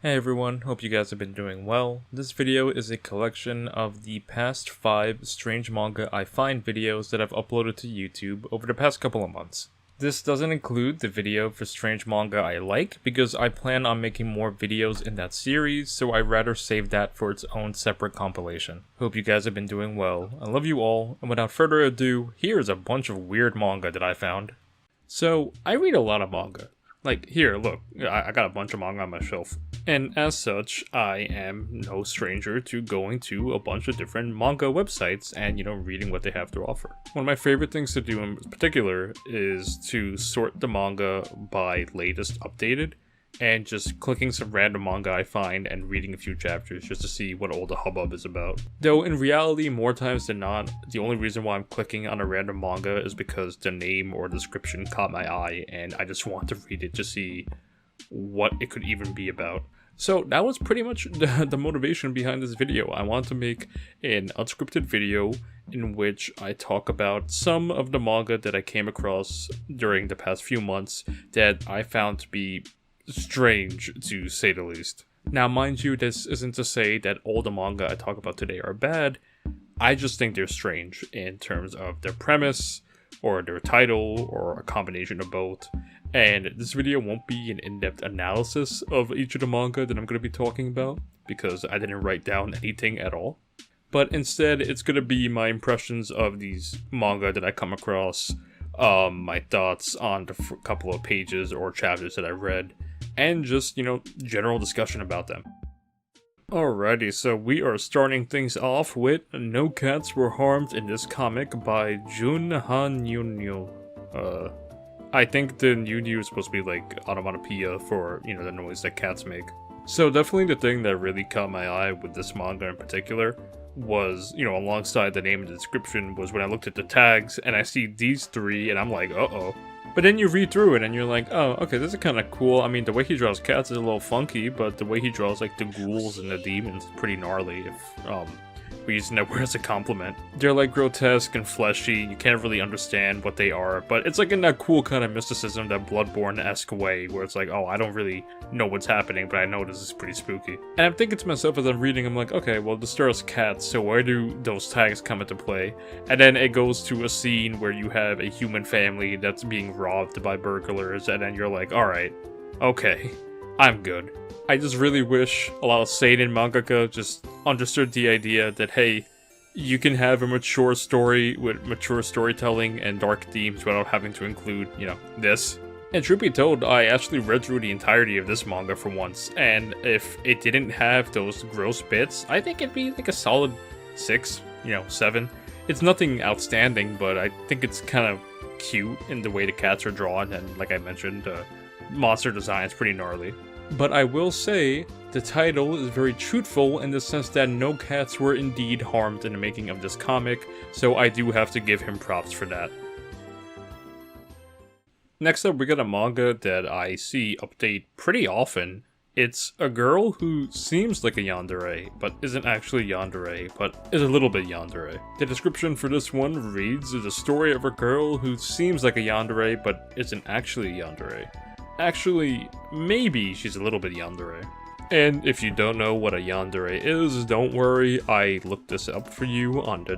Hey everyone, hope you guys have been doing well. This video is a collection of the past 5 Strange Manga I Find videos that I've uploaded to YouTube over the past couple of months. This doesn't include the video for Strange Manga I Like, because I plan on making more videos in that series, so I'd rather save that for its own separate compilation. Hope you guys have been doing well, I love you all, and without further ado, here's a bunch of weird manga that I found. So, I read a lot of manga. Like, here, look, I got a bunch of manga on my shelf. And as such, I am no stranger to going to a bunch of different manga websites and, reading what they have to offer. One of my favorite things to do in particular is to sort the manga by latest updated, and just clicking some random manga I find and reading a few chapters just to see what all the hubbub is about. Though in reality, more times than not, the only reason why I'm clicking on a random manga is because the name or description caught my eye and I just want to read it to see what it could even be about. So that was pretty much the motivation behind this video. I want to make an unscripted video in which I talk about some of the manga that I came across during the past few months that I found to be strange, to say the least. Now, mind you, this isn't to say that all the manga I talk about today are bad. I just think they're strange in terms of their premise, or their title, or a combination of both. And this video won't be an in-depth analysis of each of the manga that I'm going to be talking about, because I didn't write down anything at all. But instead, it's going to be my impressions of these manga that I come across, my thoughts on the couple of pages or chapters that I read, and just, general discussion about them. Alrighty, so we are starting things off with No Cats Were Harmed in This Comic by Jun Han Yunyu. I think the Yunyu is supposed to be like onomatopoeia for, the noise that cats make. So definitely the thing that really caught my eye with this manga in particular was, alongside the name and the description, was when I looked at the tags and I see these three and I'm like, uh-oh. But then you read through it and you're like, oh, okay, this is kind of cool. I mean, the way he draws cats is a little funky, but the way he draws, like, the ghouls and the demons is pretty gnarly, if, we're using that word as a compliment. They're, like, grotesque and fleshy, you can't really understand what they are, but it's, like, in that cool kind of mysticism, that Bloodborne-esque way, where it's like, oh, I don't really know what's happening, but I know this is pretty spooky. And I'm thinking to myself as I'm reading, I'm like, okay, well, this stars cats, so where do those tags come into play? And then it goes to a scene where you have a human family that's being robbed by burglars, and then you're like, alright, okay, I'm good. I just really wish a lot of seinen mangaka just understood the idea that, hey, you can have a mature story with mature storytelling and dark themes without having to include, this. And truth be told, I actually read through the entirety of this manga for once, and if it didn't have those gross bits, I think it'd be like a solid 6, 7. It's nothing outstanding, but I think it's kind of cute in the way the cats are drawn, and like I mentioned, the monster design is pretty gnarly. But I will say, the title is very truthful in the sense that no cats were indeed harmed in the making of this comic, so I do have to give him props for that. Next up, we got a manga that I see update pretty often. It's a girl who seems like a yandere, but isn't actually yandere, but is a little bit yandere. The description for this one reads, the story of a girl who seems like a yandere, but isn't actually a yandere. Actually, maybe she's a little bit yandere. And if you don't know what a yandere is, don't worry, I looked this up for you on the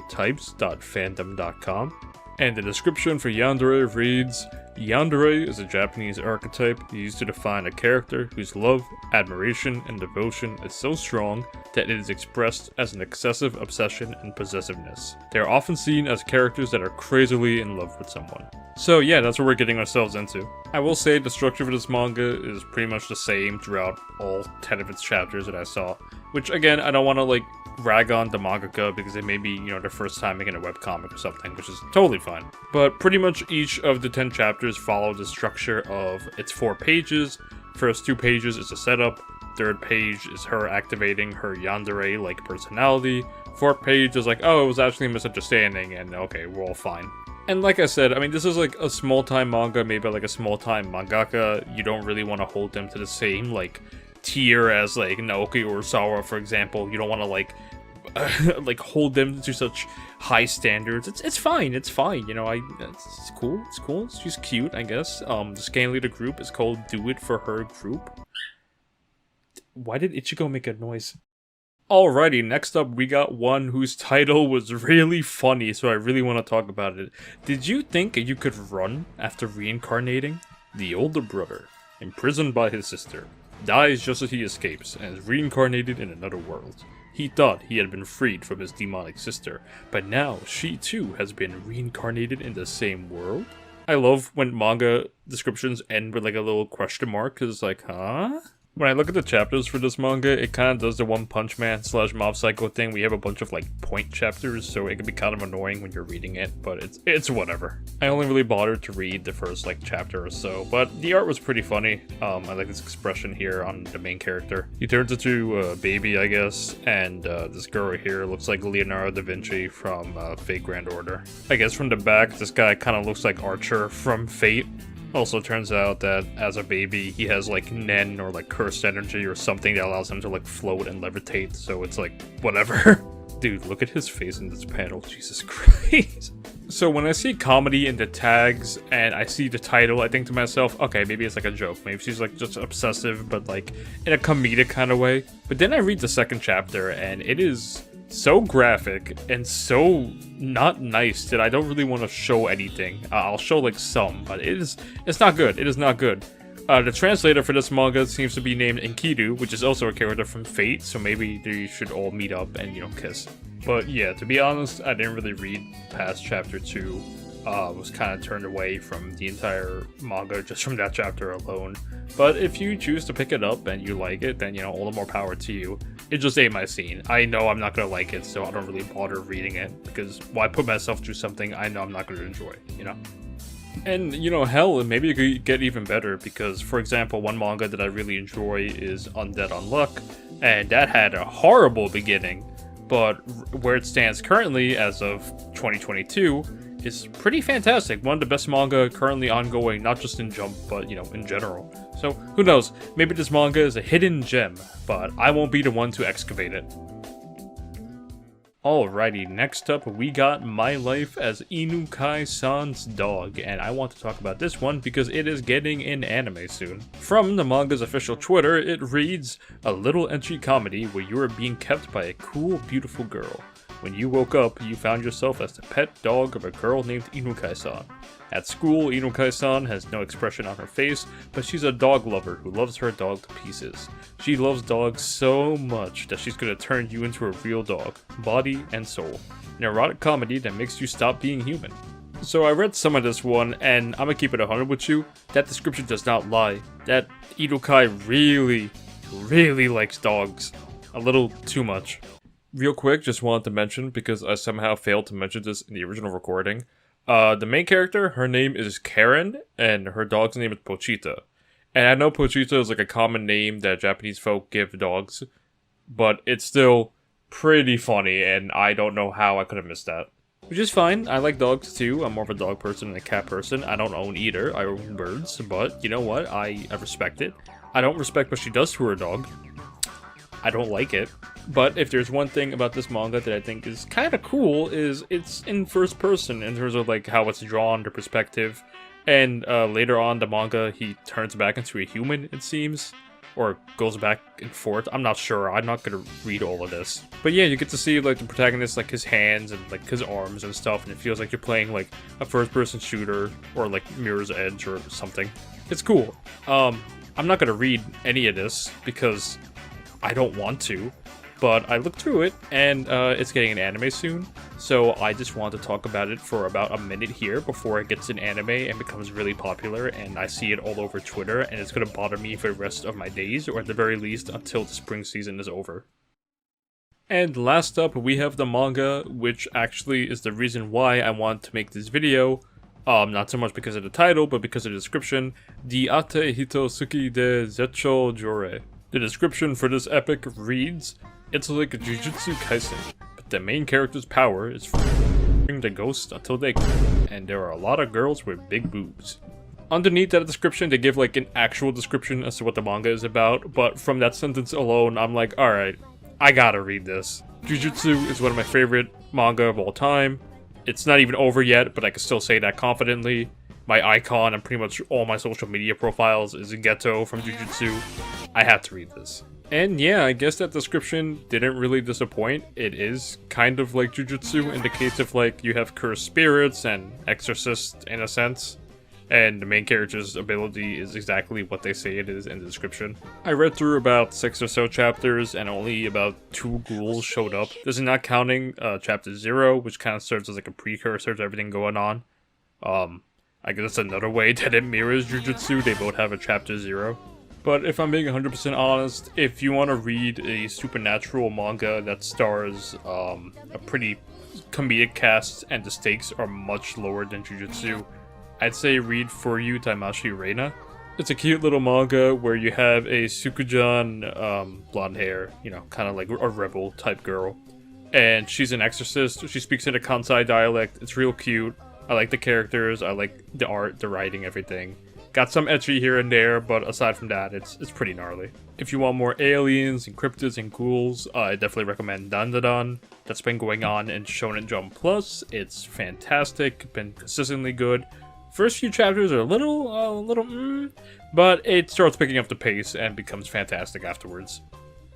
types.fandom.com. And the description for yandere reads, yandere is a Japanese archetype used to define a character whose love, admiration, and devotion is so strong that it is expressed as an excessive obsession and possessiveness. They are often seen as characters that are crazily in love with someone. So yeah, that's what we're getting ourselves into. I will say the structure of this manga is pretty much the same throughout all 10 of its chapters that I saw. Which again, I don't want to rag on the mangaka because it may be, their first time making a webcomic or something, which is totally fine. But pretty much each of the 10 chapters follow the structure of its 4 pages. First 2 pages is a setup, third page is her activating her yandere-like personality, fourth page is like, oh, it was actually a misunderstanding, and okay, we're all fine. And like I said, I mean, this is like a small-time manga made by like a small-time mangaka. You don't really want to hold them to the same, tier as Naoki Urasawa, for example. You don't want to hold them to such high standards. It's fine, it's cool, she's cute, I guess. The scan leader group is called Do It For Her Group. Why did Ichigo make a noise? Alrighty, next up we got one whose title was really funny, so I really want to talk about it. Did you think you could run after reincarnating? The older brother, imprisoned by his sister, dies just as he escapes and is reincarnated in another world. He thought he had been freed from his demonic sister, but now she too has been reincarnated in the same world? I love when manga descriptions end with like a little question mark, because it's like, huh? When I look at the chapters for this manga, it kind of does the One Punch Man / Mob Psycho thing. We have a bunch of like point chapters, so it can be kind of annoying when you're reading it, but it's whatever. I only really bothered to read the first like chapter or so, but the art was pretty funny. I like this expression here on the main character. He turns into a baby, I guess, and this girl right here looks like Leonardo da Vinci from Fate Grand Order. I guess from the back, this guy kind of looks like Archer from Fate. Also turns out that as a baby, he has like Nen or like cursed energy or something that allows him to like float and levitate, so it's like, whatever. Dude, look at his face in this panel, Jesus Christ. So when I see comedy in the tags and I see the title, I think to myself, okay, maybe it's like a joke. Maybe she's like just obsessive, but like in a comedic kind of way. But then I read the second chapter and it is so graphic and so not nice that I don't really want to show anything. I'll show like some, but it's not good. It is not good. The translator for this manga seems to be named Enkidu, which is also a character from Fate, so maybe they should all meet up and, you know, kiss. But yeah, to be honest, I didn't really read past chapter 2. Was kind of turned away from the entire manga just from that chapter alone. But if you choose to pick it up and you like it, then, you know, all the more power to you. It just ain't my scene. I know I'm not going to like it, so I don't really bother reading it, because why put myself through something I know I'm not going to enjoy, you know? And, you know, hell, maybe it could get even better, because, for example, one manga that I really enjoy is Undead Unluck, and that had a horrible beginning, but where it stands currently, as of 2022, is pretty fantastic. One of the best manga currently ongoing, not just in Jump, but, you know, in general. So, who knows, maybe this manga is a hidden gem, but I won't be the one to excavate it. Alrighty, next up we got My Life as Inukai-san's Dog, and I want to talk about this one because it is getting an anime soon. From the manga's official Twitter, it reads, "A little entry comedy where you are being kept by a cool, beautiful girl. When you woke up, you found yourself as the pet dog of a girl named Inukai-san. At school, Inukai-san has no expression on her face, but she's a dog lover who loves her dog to pieces. She loves dogs so much that she's gonna turn you into a real dog, body and soul. An erotic comedy that makes you stop being human." So I read some of this one, and I'm gonna keep it 100 with you. That description does not lie. That Inukai really likes dogs. A little too much. Real quick, just wanted to mention, because I somehow failed to mention this in the original recording. The main character, her name is Karen, and her dog's name is Pochita. And I know Pochita is like a common name that Japanese folk give dogs, but it's still pretty funny, and I don't know how I could have missed that. Which is fine, I like dogs too. I'm more of a dog person than a cat person. I don't own either, I own birds, but you know what, I respect it. I don't respect what she does to her dog. I don't like it. But if there's one thing about this manga that I think is kind of cool, is it's in first person in terms of like how it's drawn, the perspective. And later on the manga, he turns back into a human, it seems. Or goes back and forth. I'm not sure. I'm not gonna read all of this. But yeah, you get to see like the protagonist, like his hands and like his arms and stuff, and it feels like you're playing like a first-person shooter or like Mirror's Edge or something. It's cool. I'm not gonna read any of this because I don't want to, but I looked through it, and it's getting an anime soon, so I just want to talk about it for about a minute here before it gets an anime and becomes really popular, and I see it all over Twitter, and it's going to bother me for the rest of my days, or at the very least until the spring season is over. And last up, we have the manga, which actually is the reason why I want to make this video. Not so much because of the title, but because of the description. The Ate Hito Suki de Zecho Jore. The description for this epic reads, "It's like a Jujutsu Kaisen, but the main character's power is f***ing the ghost until they and there are a lot of girls with big boobs." Underneath that description, they give like an actual description as to what the manga is about, but from that sentence alone, I'm like, alright, I gotta read this. Jujutsu is one of my favorite manga of all time. It's not even over yet, but I can still say that confidently. My icon on pretty much all my social media profiles is Geto from Jujutsu. I have to read this. And yeah, I guess that description didn't really disappoint. It is kind of like Jujutsu in the case of like you have cursed spirits and exorcist in a sense. And the main character's ability is exactly what they say it is in the description. I read through about 6 or so chapters and only about 2 ghouls showed up. This is not counting chapter 0, which kind of serves as like a precursor to everything going on. I guess that's another way that it mirrors Jujutsu. They both have a chapter 0. But if I'm being 100% honest, if you want to read a supernatural manga that stars a pretty comedic cast and the stakes are much lower than Jujutsu, I'd say read For You Taimashi Reina. It's a cute little manga where you have a Sukujan, blonde hair, you know, kind of like a rebel type girl. And she's an exorcist. She speaks in a Kansai dialect. It's real cute. I like the characters. I like the art, the writing, everything. Got some ecchi here and there, but aside from that, it's pretty gnarly. If you want more aliens and cryptids and ghouls, I definitely recommend Dandadan. That's been going on in Shonen Jump Plus. It's fantastic, been consistently good. First few chapters are a little, but it starts picking up the pace and becomes fantastic afterwards.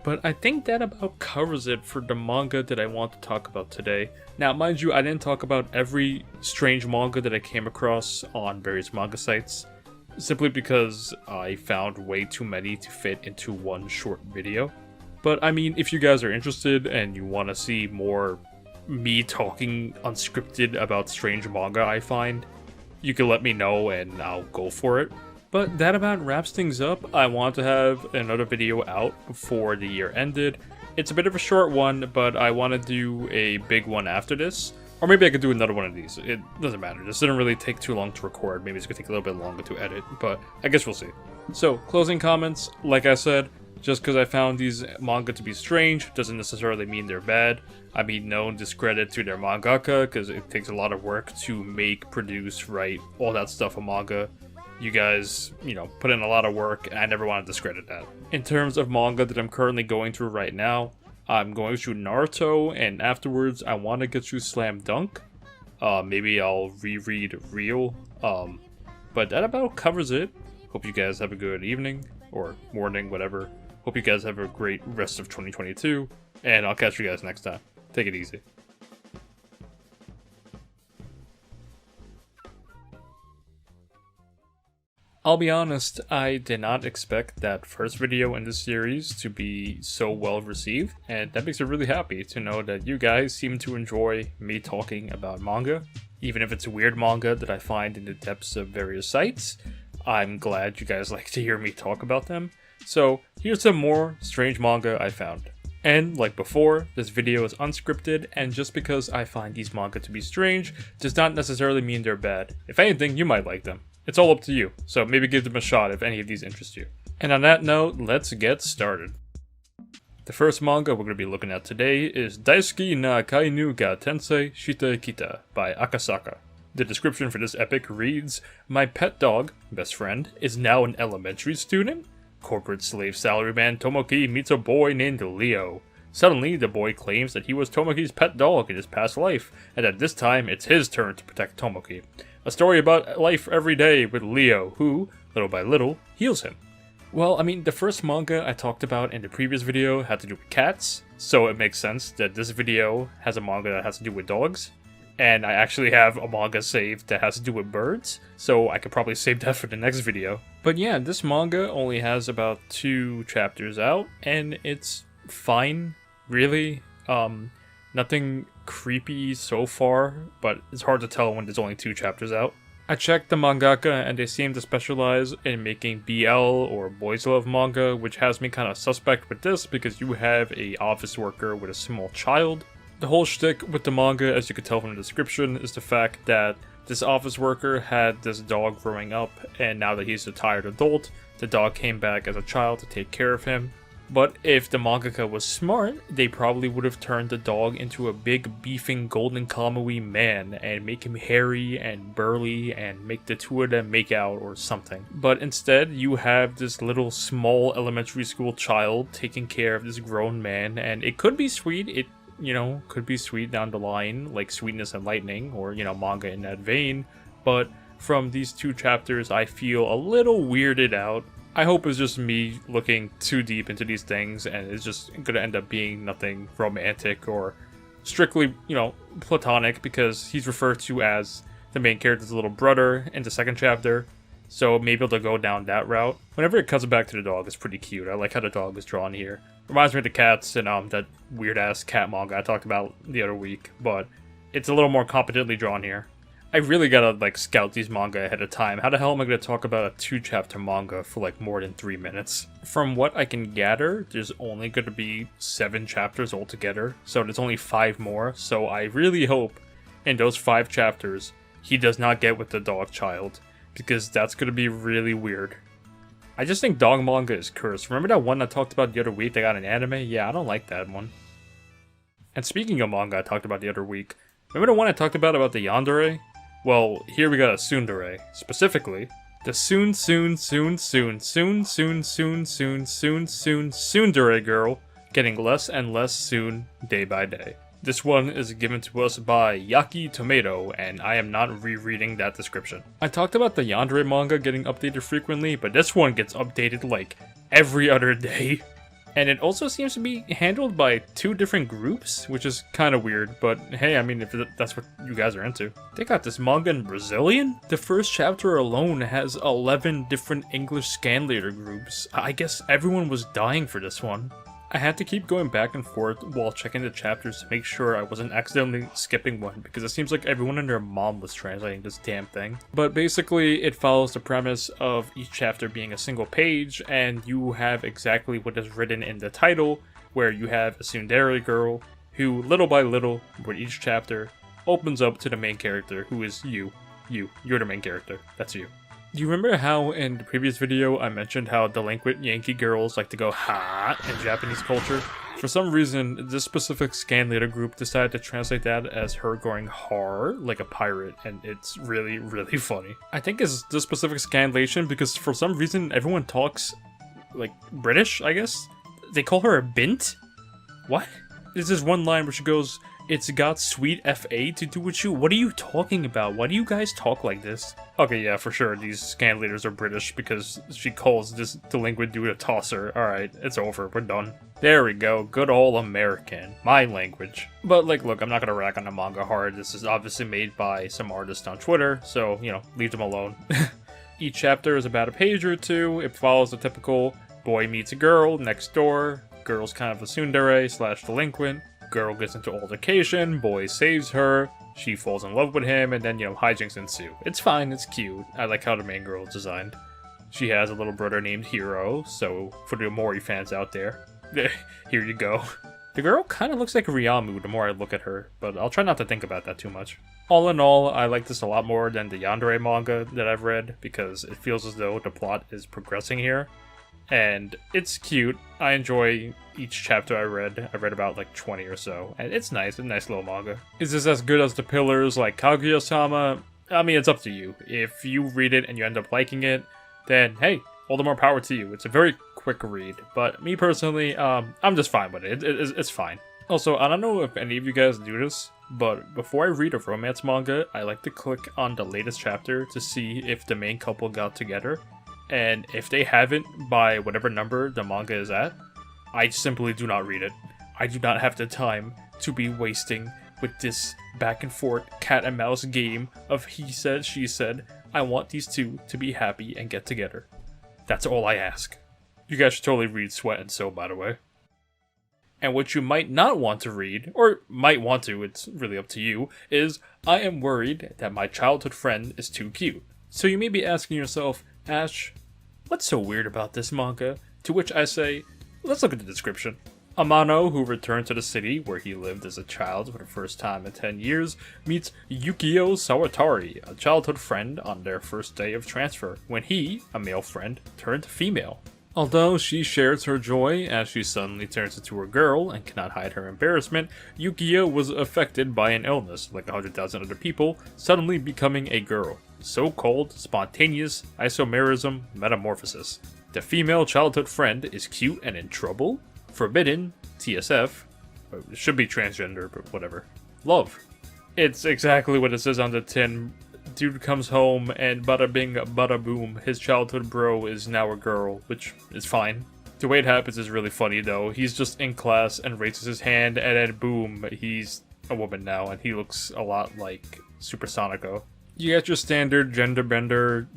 But I think that about covers it for the manga that I want to talk about today. Now, mind you, I didn't talk about every strange manga that I came across on various manga sites, simply because I found way too many to fit into one short video. But I mean, if you guys are interested and you want to see more me talking unscripted about strange manga I find, you can let me know and I'll go for it. But that about wraps things up. I want to have another video out before the year ended. It's a bit of a short one, but I want to do a big one after this. Or maybe I could do another one of these. It doesn't matter. This didn't really take too long to record. Maybe it's going to take a little bit longer to edit, but I guess we'll see. So, closing comments. Like I said, just because I found these manga to be strange doesn't necessarily mean they're bad. I mean no discredit to their mangaka, because it takes a lot of work to make, produce, write, all that stuff a manga. You guys, you know, put in a lot of work, and I never want to discredit that. In terms of manga that I'm currently going through right now, I'm going through Naruto, and afterwards I want to get through Slam Dunk. Maybe I'll reread Real. But that about covers it. Hope you guys have a good evening, or morning, whatever. Hope you guys have a great rest of 2022, and I'll catch you guys next time. Take it easy. I'll be honest, I did not expect that first video in this series to be so well received, and that makes me really happy to know that you guys seem to enjoy me talking about manga. Even if it's a weird manga that I find in the depths of various sites, I'm glad you guys like to hear me talk about them. So here's some more strange manga I found. And like before, this video is unscripted, and just because I find these manga to be strange does not necessarily mean they're bad. If anything, you might like them. It's all up to you, so maybe give them a shot if any of these interest you. And on that note, let's get started. The first manga we're going to be looking at today is Daisuki na Kainu ga Tensei Shite Kita by Akasaka. The description for this epic reads, "My pet dog, best friend, is now an elementary student? Corporate slave salaryman Tomoki meets a boy named Leo. Suddenly, the boy claims that he was Tomoki's pet dog in his past life, and that this time it's his turn to protect Tomoki. A story about life every day with Leo, who, little by little, heals him." Well, I mean, the first manga I talked about in the previous video had to do with cats, so it makes sense that this video has a manga that has to do with dogs. And I actually have a manga saved that has to do with birds, so I could probably save that for the next video. But yeah, this manga only has about 2 chapters out, and it's fine, really. Nothing creepy so far, but it's hard to tell when there's only 2 chapters out. I checked the mangaka and they seem to specialize in making BL or boys love manga, which has me kind of suspect with this because you have a office worker with a small child. The whole shtick with the manga, as you could tell from the description, is the fact that this office worker had this dog growing up, and now that he's a tired adult, the dog came back as a child to take care of him. But if the mangaka was smart, they probably would have turned the dog into a big beefing golden kamui man and make him hairy and burly and make the 2 of them make out or something. But instead, you have this little small elementary school child taking care of this grown man, and it could be sweet, it, you know, could be sweet down the line, like Sweetness and Lightning, or, you know, manga in that vein, but from these 2 chapters, I feel a little weirded out. I hope it's just me looking too deep into these things and it's just gonna end up being nothing romantic or strictly, platonic, because he's referred to as the main character's little brother in the second chapter. So maybe they'll go down that route. Whenever it cuts back to the dog, it's pretty cute. I like how the dog is drawn here. Reminds me of the cats in that weird-ass cat manga I talked about the other week, but it's a little more competently drawn here. I really gotta, scout these manga ahead of time. How the hell am I gonna talk about a 2-chapter manga for, more than 3 minutes? From what I can gather, there's only gonna be 7 chapters altogether, so there's only 5 more, so I really hope in those 5 chapters he does not get with the dog child, because that's gonna be really weird. I just think dog manga is cursed. Remember that one I talked about the other week that got an anime? Yeah, I don't like that one. And speaking of manga I talked about the other week, remember the one I talked about the yandere? Well, here we got a tsundere. Specifically, the tsundere girl getting less and less soon day by day. This one is given to us by Yaki Tomato, and I am not rereading that description. I talked about the yandere manga getting updated frequently, but this one gets updated every other day. And it also seems to be handled by 2 different groups, which is kind of weird, but hey, I mean, if that's what you guys are into. They got this manga in Brazilian? The first chapter alone has 11 different English scanlator groups. I guess everyone was dying for this one. I had to keep going back and forth while checking the chapters to make sure I wasn't accidentally skipping one, because it seems like everyone and their mom was translating this damn thing. But basically, it follows the premise of each chapter being a single page, and you have exactly what is written in the title, where you have a tsundere girl who, little by little, with each chapter, opens up to the main character, who is you. You're the main character. That's you. Do you remember how in the previous video I mentioned how delinquent Yankee girls like to go ha in Japanese culture? For some reason, this specific scanlator group decided to translate that as her going har like a pirate, and it's really, really funny. I think it's this specific scanlation because for some reason everyone talks British, I guess? They call her a bint? What? There's this one line where she goes, "It's got sweet FA to do with you." What are you talking about? Why do you guys talk like this? Okay, yeah, for sure, these scanlators are British because she calls this delinquent dude a tosser. Alright, it's over, we're done. There we go, good old American. My language. But, look, I'm not gonna rack on the manga hard. This is obviously made by some artist on Twitter, so, leave them alone. Each chapter is about a page or 2. It follows the typical boy meets a girl next door, girl's kind of a tsundere / delinquent. Girl gets into altercation, boy saves her, she falls in love with him, and then, hijinks ensue. It's fine, it's cute. I like how the main girl is designed. She has a little brother named Hiro, so for the Mori fans out there, here you go. The girl kind of looks like Ryamu the more I look at her, but I'll try not to think about that too much. All in all, I like this a lot more than the yandere manga that I've read, because it feels as though the plot is progressing here. And it's cute. I enjoy each chapter I read. I read about 20 or so, and it's nice. A nice little manga. Is this as good as the pillars like Kaguya-sama? I mean, it's up to you. If you read it and you end up liking it, then hey, all the more power to you. It's a very quick read, but me personally, I'm just fine with it. It's fine. Also, I don't know if any of you guys do this, but before I read a romance manga, I like to click on the latest chapter to see if the main couple got together. And if they haven't by whatever number the manga is at, I simply do not read it. I do not have the time to be wasting with this back and forth cat and mouse game of he said, she said. I want these two to be happy and get together. That's all I ask. You guys should totally read Sweat and Soul, by the way. And what you might not want to read, or might want to, it's really up to you, is I am worried that my childhood friend is too cute. So you may be asking yourself, Ash, what's so weird about this manga? To which I say, let's look at the description. Amano, who returned to the city where he lived as a child for the first time in 10 years, meets Yukio Sawatari, a childhood friend, on their first day of transfer, when he, a male friend, turned female. Although she shares her joy as she suddenly turns into a girl and cannot hide her embarrassment, Yukio was affected by an illness, like 100,000 other people, suddenly becoming a girl. So-called spontaneous isomerism metamorphosis. The female childhood friend is cute and in trouble. Forbidden, TSF, it should be transgender, but whatever. Love. It's exactly what it says on the tin, dude comes home and bada bing, bada boom, his childhood bro is now a girl, which is fine. The way it happens is really funny though. He's just in class and raises his hand, and then boom, he's a woman now, and he looks a lot like Supersonico. You get your standard gender bender,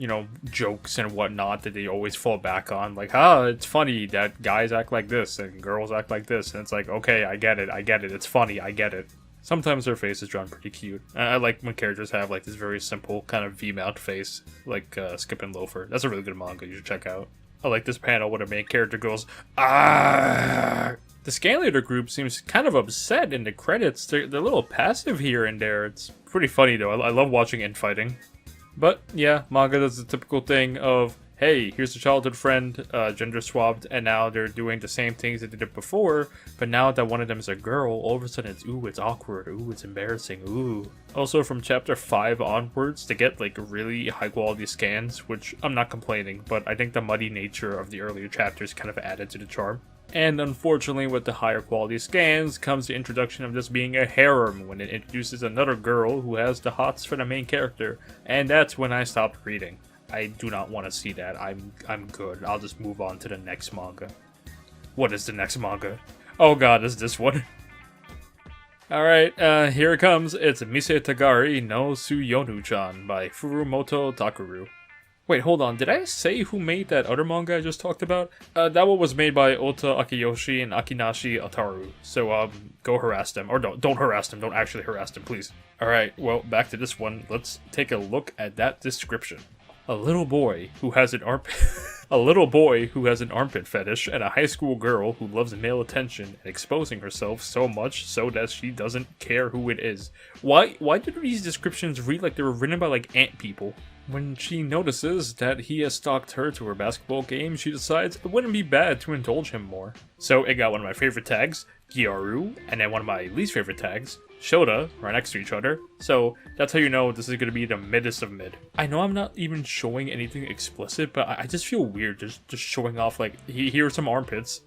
jokes and whatnot that they always fall back on. Like, it's funny that guys act like this and girls act like this. And it's like, okay, I get it. It's funny, I get it. Sometimes their face is drawn pretty cute. I like when characters have like this very simple kind of V-mount face, like Skip and Loafer. That's a really good manga you should check out. I like this panel where the main character goes, ah! The scan leader group seems kind of upset in the credits. They're a little passive here and there. It's pretty funny though. I love watching infighting. But yeah, manga does the typical thing of, hey, here's a childhood friend, gender swapped, and now they're doing the same things that they did before, but now that one of them is a girl, all of a sudden it's awkward, ooh, it's embarrassing, ooh. Also from chapter 5 onwards, they get like really high quality scans, which I'm not complaining, but I think the muddy nature of the earlier chapters kind of added to the charm. And unfortunately, with the higher quality scans comes the introduction of this being a harem, when it introduces another girl who has the hots for the main character, and that's when I stopped reading. I do not want to see that. I'm good. I'll just move on to the next manga. What is the next manga? Oh god, is this one? Alright, here it comes. It's Mise Tagari no Suyonu-chan by Furumoto Takeru. Wait, hold on. Did I say who made that other manga I just talked about? That one was made by Ota Akiyoshi and Akinashi Ataru. So, go harass them. Or don't harass them. Don't actually harass them, please. Alright, well, back to this one. Let's take a look at that description. A little boy who has an armpit fetish, and a high school girl who loves male attention and exposing herself so much so that she doesn't care who it is. Why did these descriptions read like they were written by like ant people? When she notices that he has stalked her to her basketball game, she decides it wouldn't be bad to indulge him more. So it got one of my favorite tags, Gyaru, and then one of my least favorite tags, Shota, right next to each other. So that's how you know this is going to be the middest of mid. I know I'm not even showing anything explicit, but I just feel weird just showing off like, here's some armpits.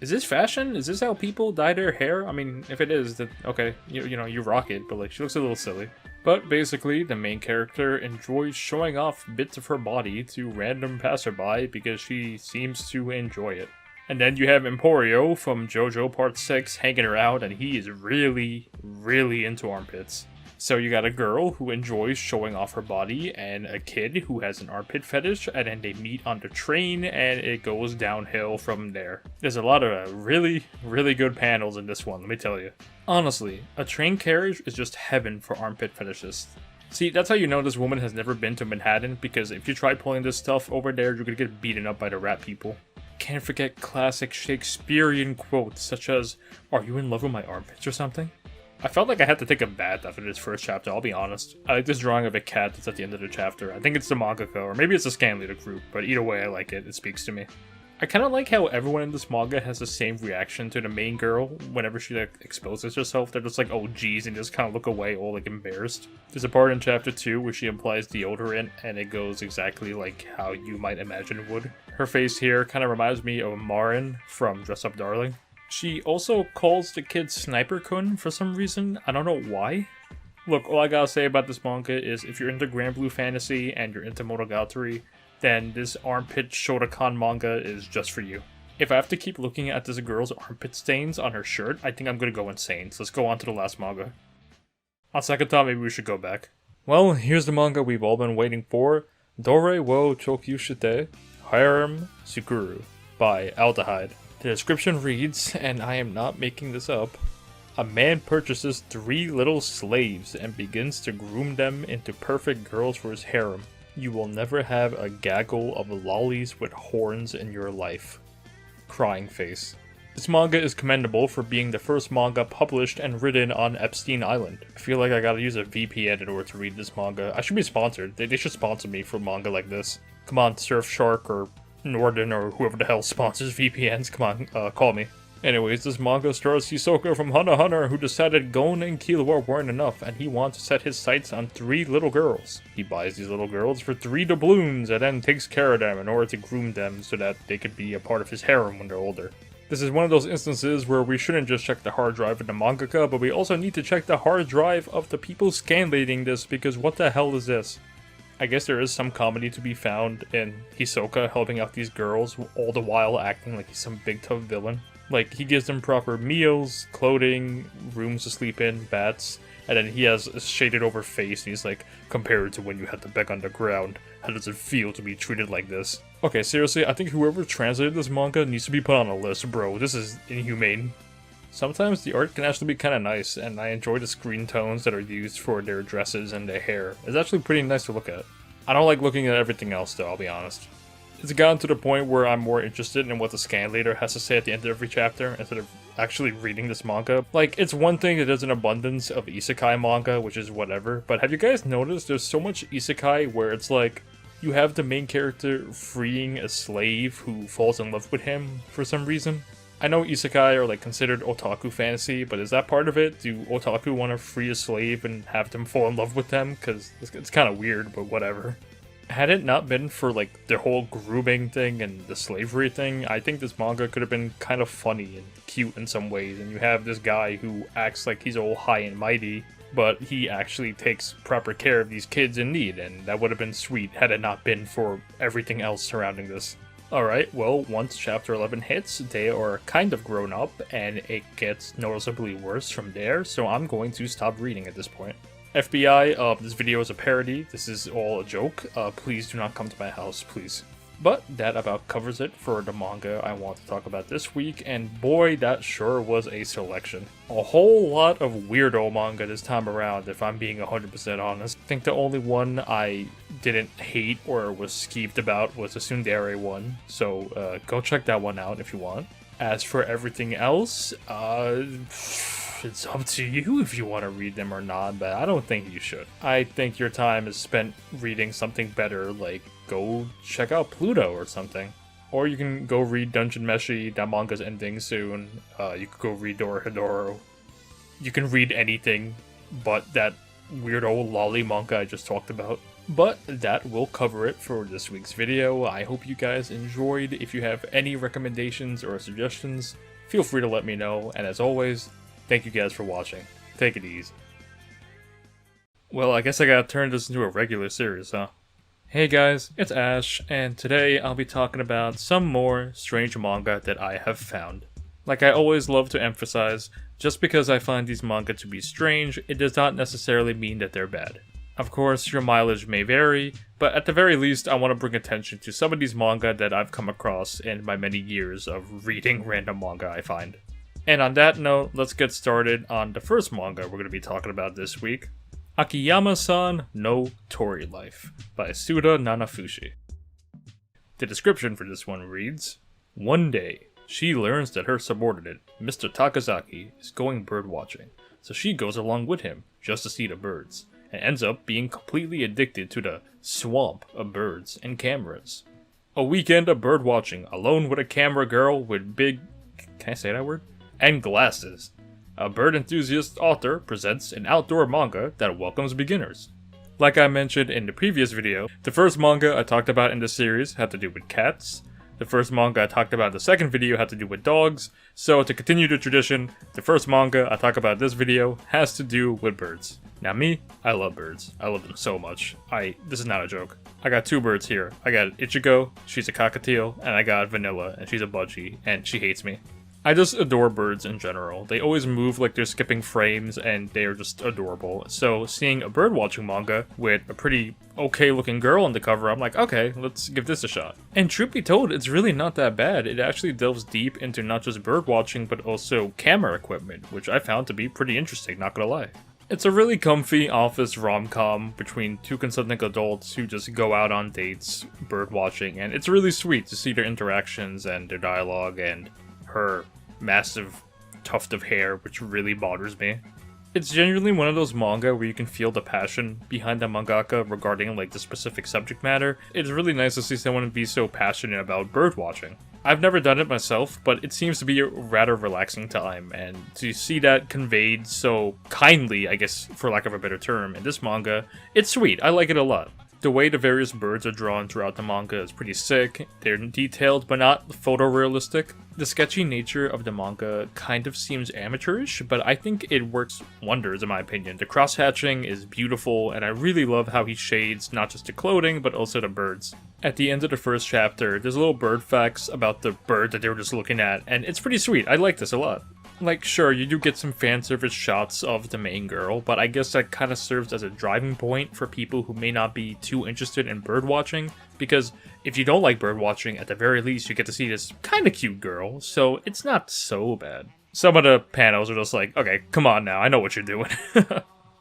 Is this fashion? Is this how people dye their hair? I mean, if it is, then okay, you rock it, but like she looks a little silly. But basically, the main character enjoys showing off bits of her body to random passerby because she seems to enjoy it. And then you have Emporio from JoJo Part 6 hanging around, and he is really, really into armpits. So you got a girl who enjoys showing off her body, and a kid who has an armpit fetish, and then they meet on the train, and it goes downhill from there. There's a lot of really, really good panels in this one, let me tell you. Honestly, a train carriage is just heaven for armpit fetishists. See, that's how you know this woman has never been to Manhattan, because if you try pulling this stuff over there, you're gonna get beaten up by the rat people. Can't forget classic Shakespearean quotes, such as, "Are you in love with my armpits or something?" I felt like I had to take a bath after this first chapter, I'll be honest. I like this drawing of a cat that's at the end of the chapter. I think it's the mangaka, or maybe it's the scan leader group, but either way I like it, it speaks to me. I kind of like how everyone in this manga has the same reaction to the main girl whenever she like exposes herself. They're just like, oh geez, and just kind of look away all like embarrassed. There's a part in chapter 2 where she implies deodorant, and it goes exactly like how you might imagine it would. Her face here kind of reminds me of Marin from Dress Up Darling. She also calls the kid Sniper-kun for some reason. I don't know why. Look, all I gotta say about this manga is if you're into Grand Blue Fantasy and you're into Monogatari, then this armpit Shotokan manga is just for you. If I have to keep looking at this girl's armpit stains on her shirt, I think I'm gonna go insane. So let's go on to the last manga. On second thought, maybe we should go back. Well, here's the manga we've all been waiting for. Dore wo Chokyushite Harem Sukuru by Aldehyde. The description reads, and I am not making this up, a man purchases 3 little slaves and begins to groom them into perfect girls for his harem. You will never have a gaggle of lollies with horns in your life. Crying face. This manga is commendable for being the first manga published and written on Epstein Island. I feel like I gotta use a VPN in order to read this manga. I should be sponsored. They should sponsor me for manga like this. Come on, Surfshark or Norden or whoever the hell sponsors VPNs. Come on, call me. Anyways, this manga stars Hisoka from Hunter x Hunter, who decided Gon and Killua weren't enough, and he wants to set his sights on 3 little girls. He buys these little girls for 3 doubloons, and then takes care of them in order to groom them so that they could be a part of his harem when they're older. This is one of those instances where we shouldn't just check the hard drive of the mangaka, but we also need to check the hard drive of the people scanlating this, because what the hell is this? I guess there is some comedy to be found in Hisoka helping out these girls, all the while acting like he's some big tough villain. Like, he gives them proper meals, clothing, rooms to sleep in, bats, and then he has a shaded over face, and he's like, compared to when you had to beg on the ground, how does it feel to be treated like this? Okay, seriously, I think whoever translated this manga needs to be put on a list, bro. This is inhumane. Sometimes the art can actually be kind of nice, and I enjoy the screen tones that are used for their dresses and their hair. It's actually pretty nice to look at. I don't like looking at everything else though, I'll be honest. It's gotten to the point where I'm more interested in what the scanlator has to say at the end of every chapter instead of actually reading this manga. Like, it's one thing that there's an abundance of isekai manga, which is whatever, but have you guys noticed there's so much isekai where it's like, you have the main character freeing a slave who falls in love with him for some reason? I know isekai are like considered otaku fantasy, but is that part of it? Do otaku want to free a slave and have them fall in love with them? Because it's kind of weird, but whatever. Had it not been for like the whole grooming thing and the slavery thing, I think this manga could have been kind of funny and cute in some ways. And you have this guy who acts like he's all high and mighty, but he actually takes proper care of these kids in need, and that would have been sweet had it not been for everything else surrounding this. Alright, well, once chapter 11 hits, they are kind of grown up, and it gets noticeably worse from there, so I'm going to stop reading at this point. FBI, this video is a parody, this is all a joke, please do not come to my house, please. But that about covers it for the manga I want to talk about this week, and boy, that sure was a selection. A whole lot of weirdo manga this time around, if I'm being 100% honest. I think the only one I didn't hate or was skeeved about was the Tsundere one, so go check that one out if you want. As for everything else, it's up to you if you want to read them or not, but I don't think you should. I think your time is spent reading something better, like go check out Pluto or something. Or you can go read Dungeon Meshi, that manga's ending soon. You could go read Dorohedoro. You can read anything but that weirdo lolly manga I just talked about. But that will cover it for this week's video. I hope you guys enjoyed. If you have any recommendations or suggestions, feel free to let me know. And as always, thank you guys for watching. Take it easy. Well, I guess I gotta turn this into a regular series, huh? Hey guys, it's Ash, and today I'll be talking about some more strange manga that I have found. Like I always love to emphasize, just because I find these manga to be strange, it does not necessarily mean that they're bad. Of course, your mileage may vary, but at the very least I want to bring attention to some of these manga that I've come across in my many years of reading random manga I find. And on that note, let's get started on the first manga we're going to be talking about this week. Akiyama-san no Tori Life by Suda Nanafushi. The description for this one reads, one day, she learns that her subordinate, Mr. Takazaki, is going bird watching, so she goes along with him just to see the birds, and ends up being completely addicted to the swamp of birds and cameras. A weekend of bird watching alone with a camera girl with big... can I say that word? And glasses. A bird enthusiast author presents an outdoor manga that welcomes beginners. Like I mentioned in the previous video, the first manga I talked about in this series had to do with cats. The first manga I talked about in the second video had to do with dogs. So to continue the tradition, the first manga I talk about in this video has to do with birds. Now me, I love birds. I love them so much. This is not a joke. I got two birds here. I got Ichigo, she's a cockatiel, and I got Vanilla, and she's a budgie, and she hates me. I just adore birds in general. They always move like they're skipping frames, and they are just adorable. So seeing a bird-watching manga with a pretty okay-looking girl on the cover, I'm like, okay, let's give this a shot. And truth be told, it's really not that bad. It actually delves deep into not just bird-watching, but also camera equipment, which I found to be pretty interesting, not gonna lie. It's a really comfy office rom-com between two consenting adults who just go out on dates, bird-watching, and it's really sweet to see their interactions and their dialogue and her massive tuft of hair, which really bothers me. It's genuinely one of those manga where you can feel the passion behind the mangaka regarding like the specific subject matter. It's really nice to see someone be so passionate about bird watching. I've never done it myself, but it seems to be a rather relaxing time, and to see that conveyed so kindly, I guess for lack of a better term, in this manga, it's sweet. I like it a lot. The way the various birds are drawn throughout the manga is pretty sick. They're detailed but not photorealistic. The sketchy nature of the manga kind of seems amateurish, but I think it works wonders in my opinion. The cross-hatching is beautiful, and I really love how he shades not just the clothing, but also the birds. At the end of the first chapter, there's little bird facts about the bird that they were just looking at, and it's pretty sweet. I like this a lot. Like, sure, you do get some fan service shots of the main girl, but I guess that kind of serves as a driving point for people who may not be too interested in bird watching, because if you don't like bird watching, at the very least you get to see this kind of cute girl, so it's not so bad. Some of the panels are just like, okay, come on now, I know what you're doing.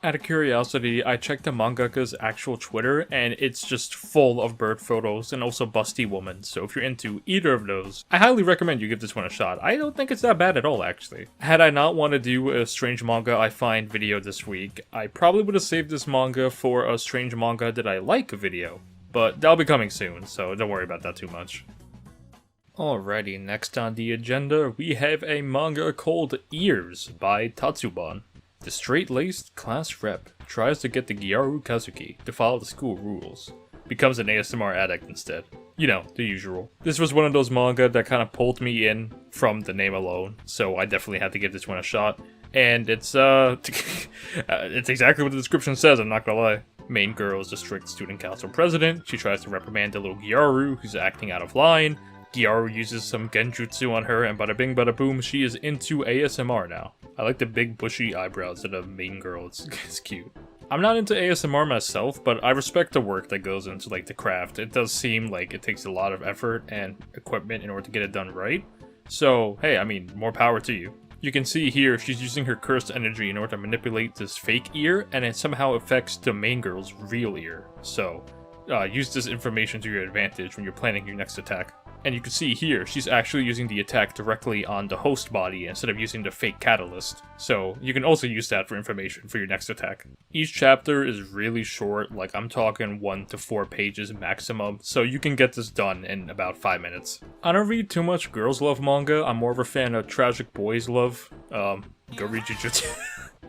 Out of curiosity, I checked the mangaka's actual Twitter, and it's just full of bird photos and also busty women, so if you're into either of those, I highly recommend you give this one a shot. I don't think it's that bad at all, actually. Had I not want to do a Strange Manga I Find video this week, I probably would have saved this manga for a Strange Manga That I Like video, but that'll be coming soon, so don't worry about that too much. Alrighty, next on the agenda, we have a manga called Ears by Tatsuban. The straight-laced class rep tries to get the Gyaru Kazuki to follow the school rules. Becomes an ASMR addict instead. You know, the usual. This was one of those manga that kind of pulled me in from the name alone, so I definitely had to give this one a shot. And it's it's exactly what the description says, I'm not gonna lie. Main girl is the strict student council president. She tries to reprimand the little Gyaru who's acting out of line. Gyaru uses some genjutsu on her, and bada bing bada boom, she is into ASMR now. I like the big bushy eyebrows of the main girl, it's cute. I'm not into ASMR myself, but I respect the work that goes into like the craft. It does seem like it takes a lot of effort and equipment in order to get it done right. So, hey, I mean, more power to you. You can see here she's using her cursed energy in order to manipulate this fake ear, and it somehow affects the main girl's real ear. So, use this information to your advantage when you're planning your next attack. And you can see here, she's actually using the attack directly on the host body instead of using the fake catalyst. So you can also use that for information for your next attack. Each chapter is really short, like I'm talking 1 to 4 pages maximum, so you can get this done in about 5 minutes. I don't read too much girls love manga, I'm more of a fan of tragic boys love. Go read Jujutsu.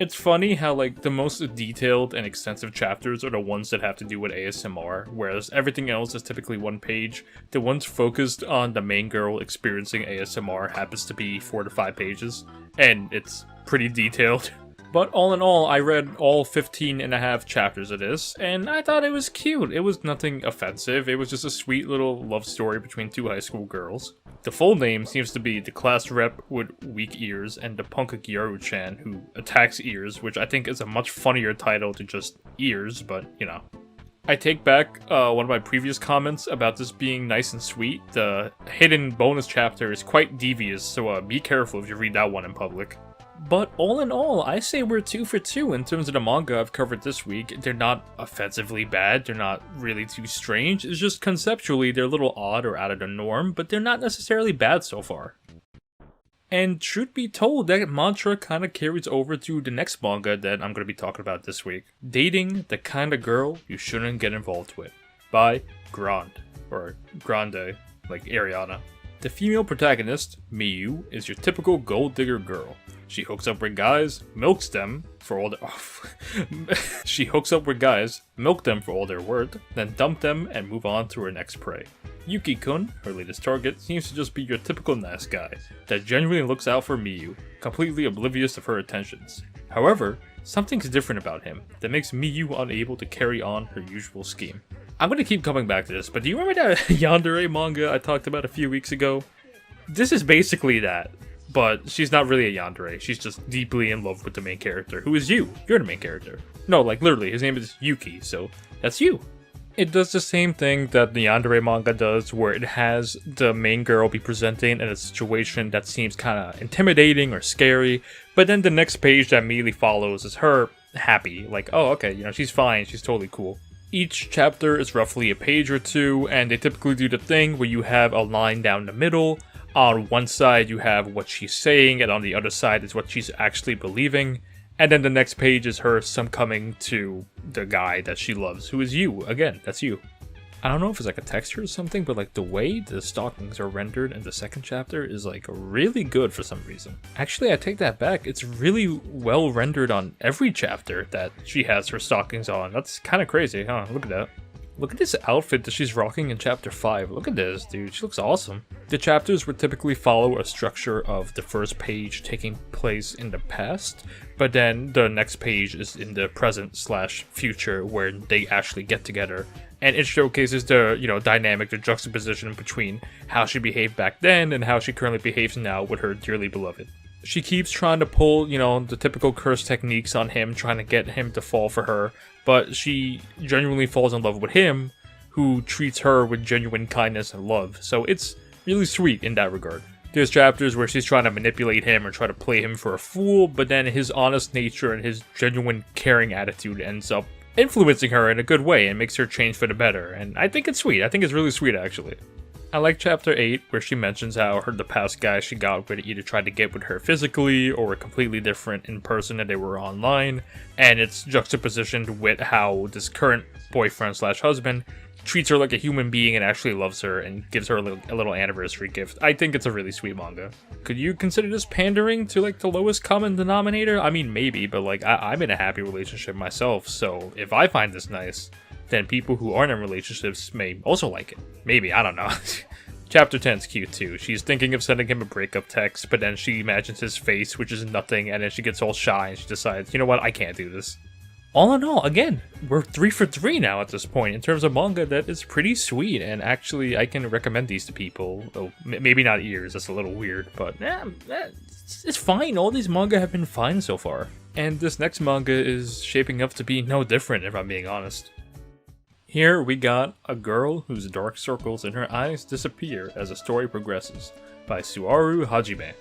It's funny how, like, the most detailed and extensive chapters are the ones that have to do with ASMR, whereas everything else is typically 1 page. The ones focused on the main girl experiencing ASMR happens to be 4 to 5 pages, and it's pretty detailed. But all in all, I read all 15 and a half chapters of this, and I thought it was cute. It was nothing offensive, it was just a sweet little love story between 2 high school girls. The full name seems to be the class rep with weak ears and the punk Gyaru-chan who attacks ears, which I think is a much funnier title to just ears, but you know. I take back one of my previous comments about this being nice and sweet. The hidden bonus chapter is quite devious, so be careful if you read that one in public. But all in all, I say we're 2 for 2 in terms of the manga I've covered this week. They're not offensively bad, they're not really too strange, it's just conceptually they're a little odd or out of the norm, but they're not necessarily bad so far. And truth be told, that mantra kind of carries over to the next manga that I'm going to be talking about this week. Dating the kind of girl you shouldn't get involved with, by Grande, or Grande, like Ariana. The female protagonist, Miyu, is your typical gold digger girl. She hooks up with guys, milks them for all their worth, then dump them and move on to her next prey. Yuki-kun, her latest target, seems to just be your typical nice guy that genuinely looks out for Miyu, completely oblivious of her attentions. However, something's different about him that makes Miyu unable to carry on her usual scheme. I'm gonna keep coming back to this, but do you remember that yandere manga I talked about a few weeks ago? This is basically that. But she's not really a yandere, she's just deeply in love with the main character, who is you. You're the main character. No, like literally, his name is Yuki, so that's you. It does the same thing that the yandere manga does, where it has the main girl be presenting in a situation that seems kinda intimidating or scary, but then the next page that immediately follows is her happy, like, oh okay, you know, she's fine, she's totally cool. Each chapter is roughly a page or 2, and they typically do the thing where you have a line down the middle. On one side you have what she's saying, and on the other side is what she's actually believing. And then the next page is her succumbing to the guy that she loves, who is you. Again, that's you. I don't know if it's like a texture or something, but like the way the stockings are rendered in the second chapter is like really good for some reason. Actually, I take that back. It's really well rendered on every chapter that she has her stockings on. That's kind of crazy, huh? Look at that. Look at this outfit that she's rocking in chapter 5. Look at this, dude. She looks awesome. The chapters would typically follow a structure of the first page taking place in the past, but then the next page is in the present / future where they actually get together. And it showcases the, dynamic, the juxtaposition between how she behaved back then and how she currently behaves now with her dearly beloved. She keeps trying to pull, the typical curse techniques on him, trying to get him to fall for her, but she genuinely falls in love with him, who treats her with genuine kindness and love. So it's really sweet in that regard. There's chapters where she's trying to manipulate him or try to play him for a fool, but then his honest nature and his genuine caring attitude ends up influencing her in a good way and makes her change for the better. And I think it's sweet. I think it's really sweet, actually. I like chapter 8, where she mentions how the past guy she got with either tried to get with her physically or were completely different in person and they were online, and it's juxtapositioned with how this current boyfriend / husband treats her like a human being and actually loves her and gives her a little anniversary gift. I think it's a really sweet manga. Could you consider this pandering to the lowest common denominator? I mean, maybe, but I'm in a happy relationship myself, so if I find this nice, then people who aren't in relationships may also like it. Maybe, I don't know. Chapter 10's cute too. She's thinking of sending him a breakup text, but then she imagines his face, which is nothing, and then she gets all shy and she decides, you know what, I can't do this. All in all, again, we're 3 for 3 now at this point in terms of manga that is pretty sweet, and actually I can recommend these to people. Oh, maybe not ears, that's a little weird, but it's fine. All these manga have been fine so far. And this next manga is shaping up to be no different, if I'm being honest. Here we got A Girl Whose Dark Circles in Her Eyes Disappear as the Story Progresses by Suaru Hajime.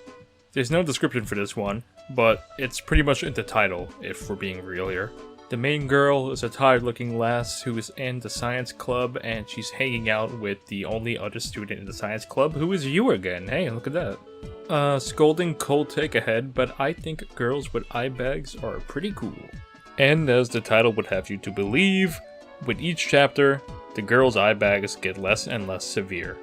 There's no description for this one, but it's pretty much in the title, if we're being real here. The main girl is a tired-looking lass who is in the science club, and she's hanging out with the only other student in the science club, who is you again. Hey, look at that. Scolding cold take ahead, but I think girls with eye bags are pretty cool. And as the title would have you to believe, with each chapter, the girl's eye bags get less and less severe.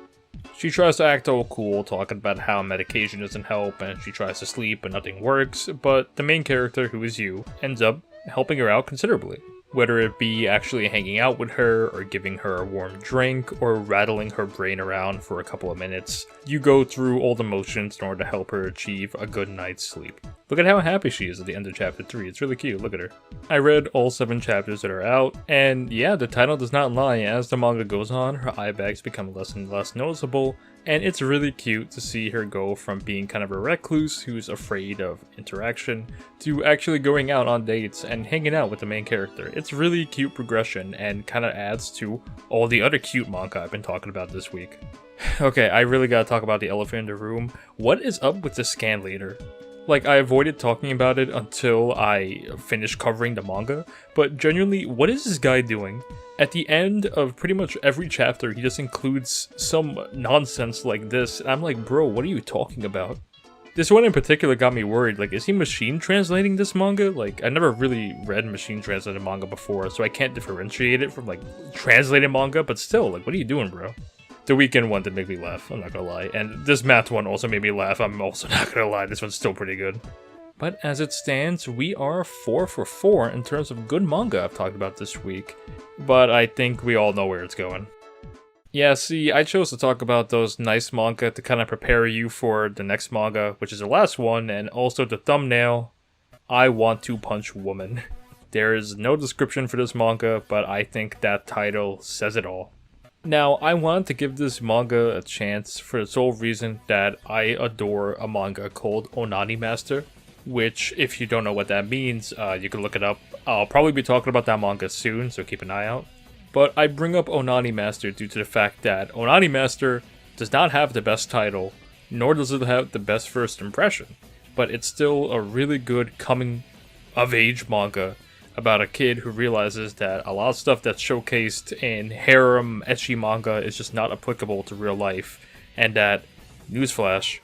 She tries to act all cool, talking about how medication doesn't help, and she tries to sleep but nothing works, but the main character, who is you, ends up helping her out considerably. Whether it be actually hanging out with her, or giving her a warm drink, or rattling her brain around for a couple of minutes, you go through all the motions in order to help her achieve a good night's sleep. Look at how happy she is at the end of chapter 3, it's really cute, look at her. I read all 7 chapters that are out, and yeah, the title does not lie. As the manga goes on, her eye bags become less and less noticeable, and it's really cute to see her go from being kind of a recluse who's afraid of interaction, to actually going out on dates and hanging out with the main character. It's really cute progression, and kind of adds to all the other cute manga I've been talking about this week. Okay, I really gotta talk about the elephant in the room. What is up with the scan leader? I avoided talking about it until I finished covering the manga, but genuinely, what is this guy doing? At the end of pretty much every chapter, he just includes some nonsense like this, and I'm like, bro, what are you talking about? This one in particular got me worried, is he machine translating this manga? I never really read machine translated manga before, so I can't differentiate it from, translated manga, but still, what are you doing, bro? The Weekend one did make me laugh, I'm not gonna lie, and this math one also made me laugh, I'm also not gonna lie, this one's still pretty good. But as it stands, we are 4 for 4 in terms of good manga I've talked about this week, but I think we all know where it's going. Yeah, see, I chose to talk about those nice manga to kind of prepare you for the next manga, which is the last one, and also the thumbnail, I Want to Punch Woman. There is no description for this manga, but I think that title says it all. Now, I wanted to give this manga a chance for the sole reason that I adore a manga called Onani Master, which, if you don't know what that means, you can look it up. I'll probably be talking about that manga soon, so keep an eye out. But I bring up Onani Master due to the fact that Onani Master does not have the best title, nor does it have the best first impression, but it's still a really good coming-of-age manga about a kid who realizes that a lot of stuff that's showcased in harem ecchi manga is just not applicable to real life, and that, newsflash,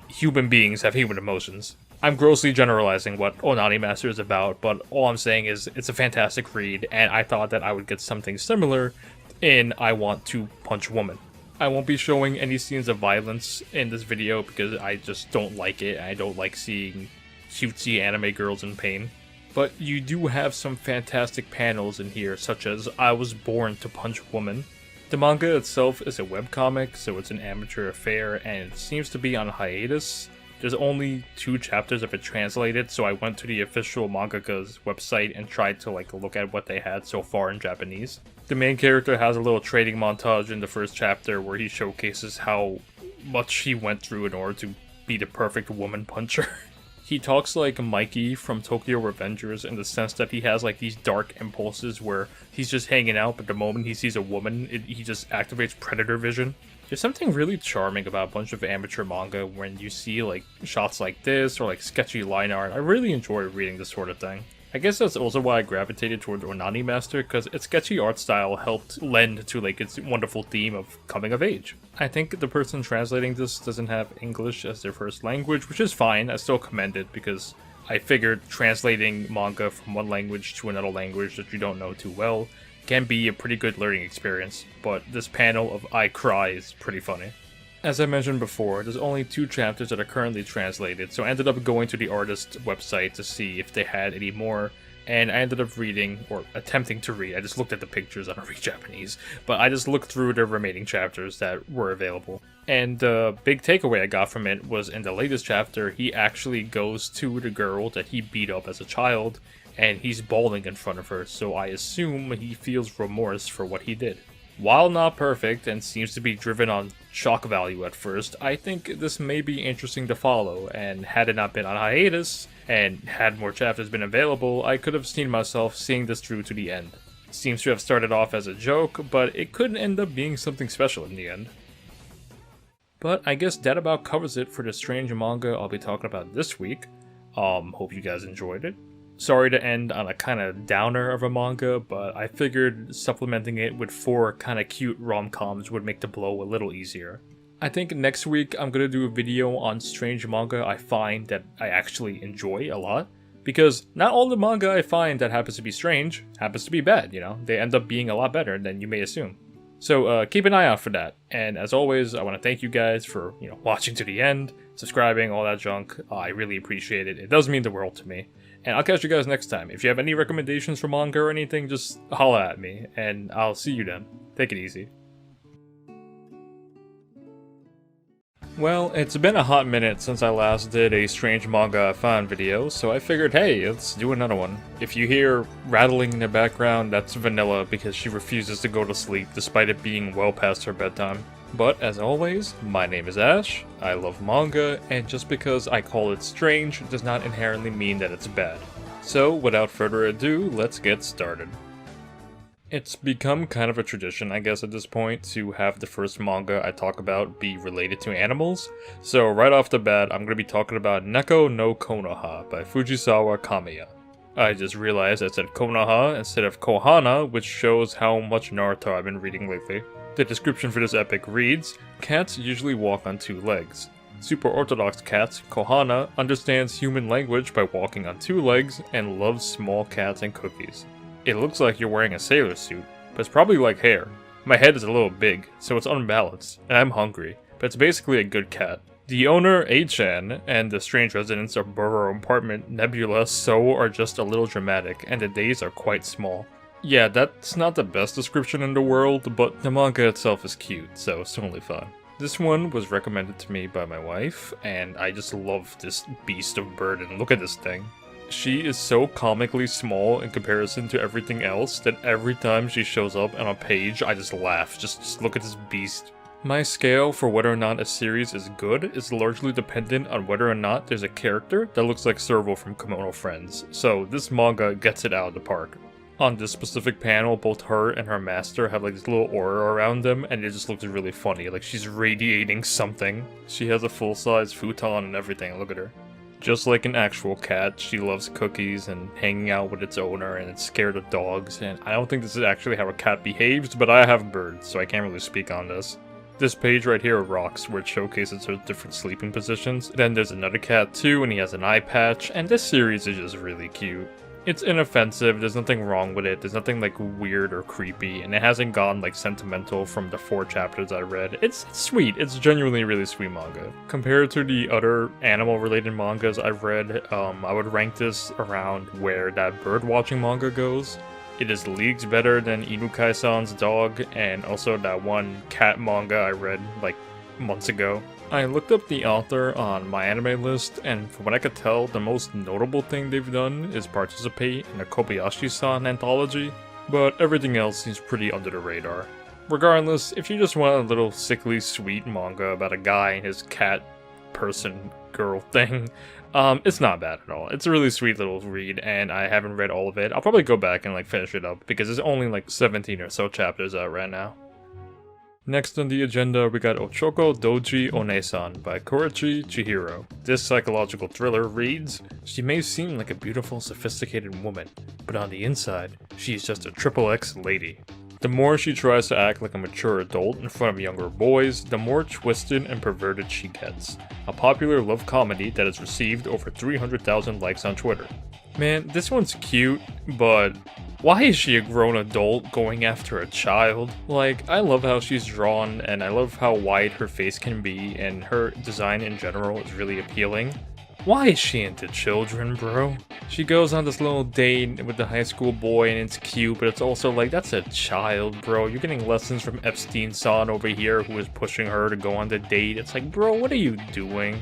human beings have human emotions. I'm grossly generalizing what Onani Master is about, but all I'm saying is it's a fantastic read, and I thought that I would get something similar in I Want to Punch Woman. I won't be showing any scenes of violence in this video because I just don't like it, and I don't like seeing cutesy anime girls in pain. But you do have some fantastic panels in here, such as I Was Born to Punch Woman. The manga itself is a webcomic, so it's an amateur affair, and it seems to be on hiatus. There's only 2 chapters of it translated, so I went to the official mangaka's website and tried to look at what they had so far in Japanese. The main character has a little training montage in the first chapter where he showcases how much he went through in order to be the perfect woman puncher. He talks like Mikey from Tokyo Revengers in the sense that he has these dark impulses where he's just hanging out, but the moment he sees a woman, he just activates predator vision. There's something really charming about a bunch of amateur manga when you see shots like this or sketchy line art. I really enjoy reading this sort of thing. I guess that's also why I gravitated toward Onani Master, because its sketchy art style helped lend to its wonderful theme of coming of age. I think the person translating this doesn't have English as their first language, which is fine. I still commend it because I figured translating manga from one language to another language that you don't know too well can be a pretty good learning experience, but this panel of I Cry is pretty funny. As I mentioned before, there's only 2 chapters that are currently translated, so I ended up going to the artist's website to see if they had any more, and I ended up reading, or attempting to read. I just looked at the pictures, I don't read Japanese, but I just looked through the remaining chapters that were available. And the big takeaway I got from it was in the latest chapter, he actually goes to the girl that he beat up as a child, and he's bawling in front of her, so I assume he feels remorse for what he did. While not perfect and seems to be driven on shock value at first, I think this may be interesting to follow, and had it not been on hiatus, and had more chapters been available, I could have seen myself seeing this through to the end. It seems to have started off as a joke, but it could end up being something special in the end. But I guess that about covers it for the strange manga I'll be talking about this week. Hope you guys enjoyed it. Sorry to end on a kind of downer of a manga, but I figured supplementing it with 4 kind of cute rom-coms would make the blow a little easier. I think next week I'm going to do a video on strange manga I find that I actually enjoy a lot, because not all the manga I find that happens to be strange happens to be bad, They end up being a lot better than you may assume. So keep an eye out for that, and as always, I want to thank you guys for, watching to the end, subscribing, all that junk. I really appreciate it. It does mean the world to me. And I'll catch you guys next time. If you have any recommendations for manga or anything, just holla at me, and I'll see you then. Take it easy. Well, it's been a hot minute since I last did a Strange Manga I Find video, so I figured, hey, let's do another one. If you hear rattling in the background, that's Vanilla because she refuses to go to sleep despite it being well past her bedtime. But as always, my name is Ash, I love manga, and just because I call it strange does not inherently mean that it's bad. So without further ado, let's get started. It's become kind of a tradition, I guess, at this point, to have the first manga I talk about be related to animals. So right off the bat, I'm going to be talking about Neko no Konoha by Fujisawa Kamiya. I just realized I said Konoha instead of Kohana, which shows how much Naruto I've been reading lately. The description for this epic reads, cats usually walk on 2 legs. Super orthodox cat, Kohana, understands human language by walking on 2 legs and loves small cats and cookies. It looks like you're wearing a sailor suit, but it's probably like hair. My head is a little big, so it's unbalanced, and I'm hungry, but it's basically a good cat. The owner, A-chan, and the strange residents of Borough Apartment, Nebula, So are just a little dramatic, and the days are quite small. Yeah, that's not the best description in the world, but the manga itself is cute, so it's totally fine. This one was recommended to me by my wife, and I just love this beast of burden. Look at this thing. She is so comically small in comparison to everything else that every time she shows up on a page, I just laugh. Just look at this beast. My scale for whether or not a series is good is largely dependent on whether or not there's a character that looks like Serval from Komodo Friends, so this manga gets it out of the park. On this specific panel, both her and her master have this little aura around them, and it just looks really funny, like she's radiating something. She has a full-size futon and everything, look at her. Just like an actual cat, she loves cookies and hanging out with its owner, and it's scared of dogs, and I don't think this is actually how a cat behaves, but I have birds, so I can't really speak on this. This page right here rocks, where it showcases her different sleeping positions. Then there's another cat too, and he has an eye patch, and this series is just really cute. It's inoffensive, there's nothing wrong with it, there's nothing like weird or creepy, and it hasn't gone like sentimental from the 4 chapters I read. It's sweet, it's genuinely really sweet manga. Compared to the other animal related mangas I've read, I would rank this around where that bird watching manga goes. It is leagues better than Inukai-san's dog, and also that one cat manga I read like months ago. I looked up the author on my anime list, and from what I could tell, the most notable thing they've done is participate in a Kobayashi-san anthology, but everything else seems pretty under the radar. Regardless, if you just want a little sickly sweet manga about a guy and his cat person girl thing, it's not bad at all. It's a really sweet little read, and I haven't read all of it. I'll probably go back and like finish it up, because there's only like 17 or so chapters out right now. Next on the agenda, we got Ochoko Doji One-san by Koichi Chihiro. This psychological thriller reads, "She may seem like a beautiful, sophisticated woman, but on the inside, she is just a XXX lady. The more she tries to act like a mature adult in front of younger boys, the more twisted and perverted she gets. A popular love comedy that has received over 300,000 likes on Twitter." Man, this one's cute, but why is she a grown adult going after a child? Like, I love how she's drawn, and I love how wide her face can be, and her design in general is really appealing. Why is she into children, bro? She goes on this little date with the high school boy, and it's cute, but it's also like, that's a child, bro. You're getting lessons from Epstein-san over here, who is pushing her to go on the date. It's like, bro, what are you doing?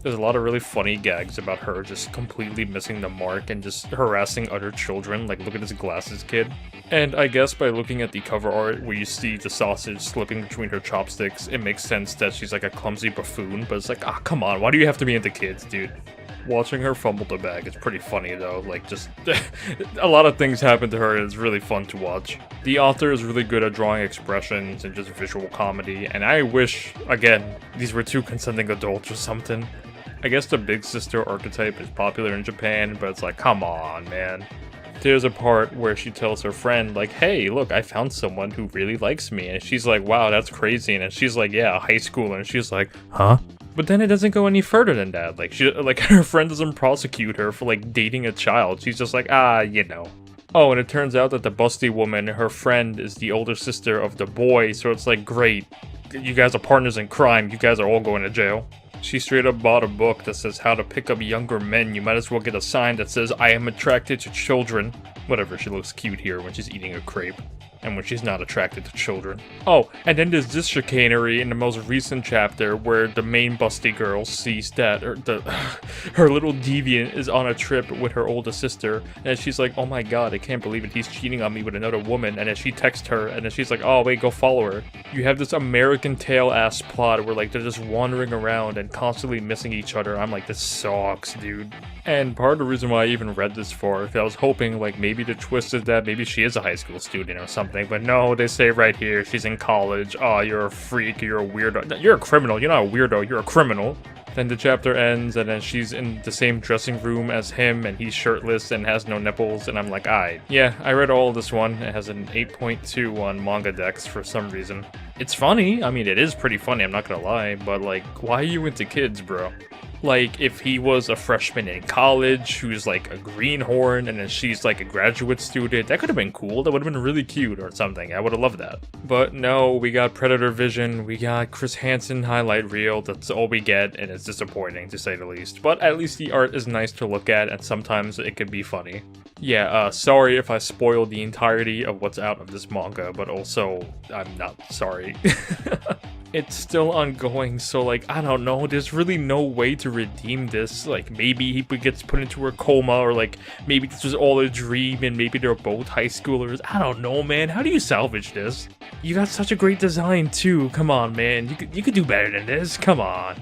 There's a lot of really funny gags about her just completely missing the mark and just harassing other children, like look at this glasses kid. And I guess by looking at the cover art where you see the sausage slipping between her chopsticks, it makes sense that she's like a clumsy buffoon, but it's like, ah, come on, why do you have to be into kids, dude? Watching her fumble the bag is pretty funny though, like just a lot of things happen to her and it's really fun to watch. The author is really good at drawing expressions and just visual comedy, and I wish, again, these were 2 consenting adults or something. I guess the big sister archetype is popular in Japan, but it's like, come on, man. There's a part where she tells her friend, like, hey, look, I found someone who really likes me, and she's like, wow, that's crazy, and she's like, yeah, a high schooler, and she's like, huh? But then it doesn't go any further than that. Like, her friend doesn't prosecute her for, like, dating a child. She's just like, you know. Oh, and it turns out that the busty woman, her friend, is the older sister of the boy, so it's like, great. You guys are partners in crime. You guys are all going to jail. She straight up bought a book that says how to pick up younger men. You might as well get a sign that says, I am attracted to children. Whatever, she looks cute here when she's eating a crepe. And when she's not attracted to children. Oh, and then there's this chicanery in the most recent chapter where the main busty girl sees that her little deviant is on a trip with her older sister, and she's like, oh my god, I can't believe it, he's cheating on me with another woman, and then she texts her, and then she's like, oh wait, go follow her. You have this American Tail-ass plot where like they're just wandering around and constantly missing each other. I'm like, this sucks, dude. And part of the reason why I even read this for, I was hoping like maybe the twist is that maybe she is a high school student or something. But no, they say right here, she's in college. Oh, you're a freak, you're a weirdo. You're a criminal, you're not a weirdo, you're a criminal. Then the chapter ends, and then she's in the same dressing room as him, and he's shirtless and has no nipples, and I'm like, aight. Yeah, I read all of this one. It has an 8.2 on Manga Dex for some reason. It's funny, I mean, it is pretty funny, I'm not gonna lie, but like, why are you into kids, bro? Like, if he was a freshman in college who's like a greenhorn and then she's like a graduate student, that could have been cool. That would have been really cute or something. I would have loved that. But no, we got Predator Vision, we got Chris Hansen highlight reel. That's all we get, and it's disappointing to say the least. But at least the art is nice to look at, and sometimes it could be funny. Yeah, sorry if I spoiled the entirety of what's out of this manga, but also, I'm not sorry. It's still ongoing, so like, I don't know, there's really no way to redeem this. Like, maybe he gets put into a coma, or like, maybe this was all a dream, and maybe they're both high schoolers. I don't know, man. How do you salvage this? You got such a great design, too. Come on, man. You could do better than this. Come on.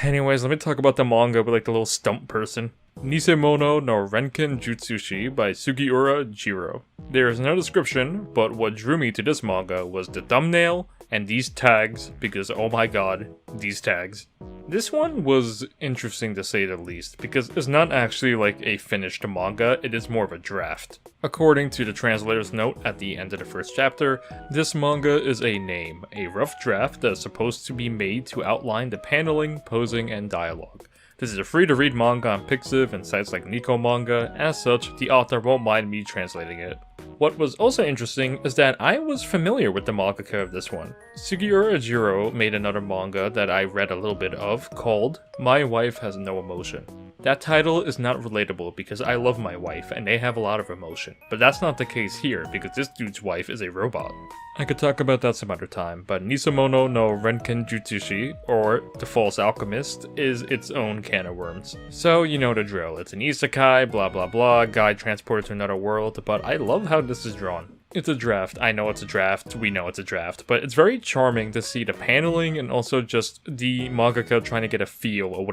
Anyways, let me talk about the manga with like the little stump person. Nisemono no Renken Jutsushi by Sugiura Jiro. There is no description, but what drew me to this manga was the thumbnail and these tags, because oh my god, these tags. This one was interesting to say the least, because it's not actually like a finished manga, it is more of a draft. According to the translator's note at the end of the first chapter, this manga is a name, a rough draft that is supposed to be made to outline the paneling, posing, and dialogue. This is a free-to-read manga on Pixiv and sites like Nico Manga. As such, the author won't mind me translating it. What was also interesting is that I was familiar with the mangaka of this one. Sugiura Jiro made another manga that I read a little bit of called My Wife Has No Emotion. That title is not relatable because I love my wife and they have a lot of emotion, but that's not the case here because this dude's wife is a robot. I could talk about that some other time, but Nisamono no Renken Jutsushi, or The False Alchemist, is its own can of worms. So you know the drill, it's an isekai, blah blah blah, guy transported to another world, but I love how this is drawn. It's a draft, I know it's a draft, we know it's a draft, but it's very charming to see the paneling and also just the mangaka trying to get a feel of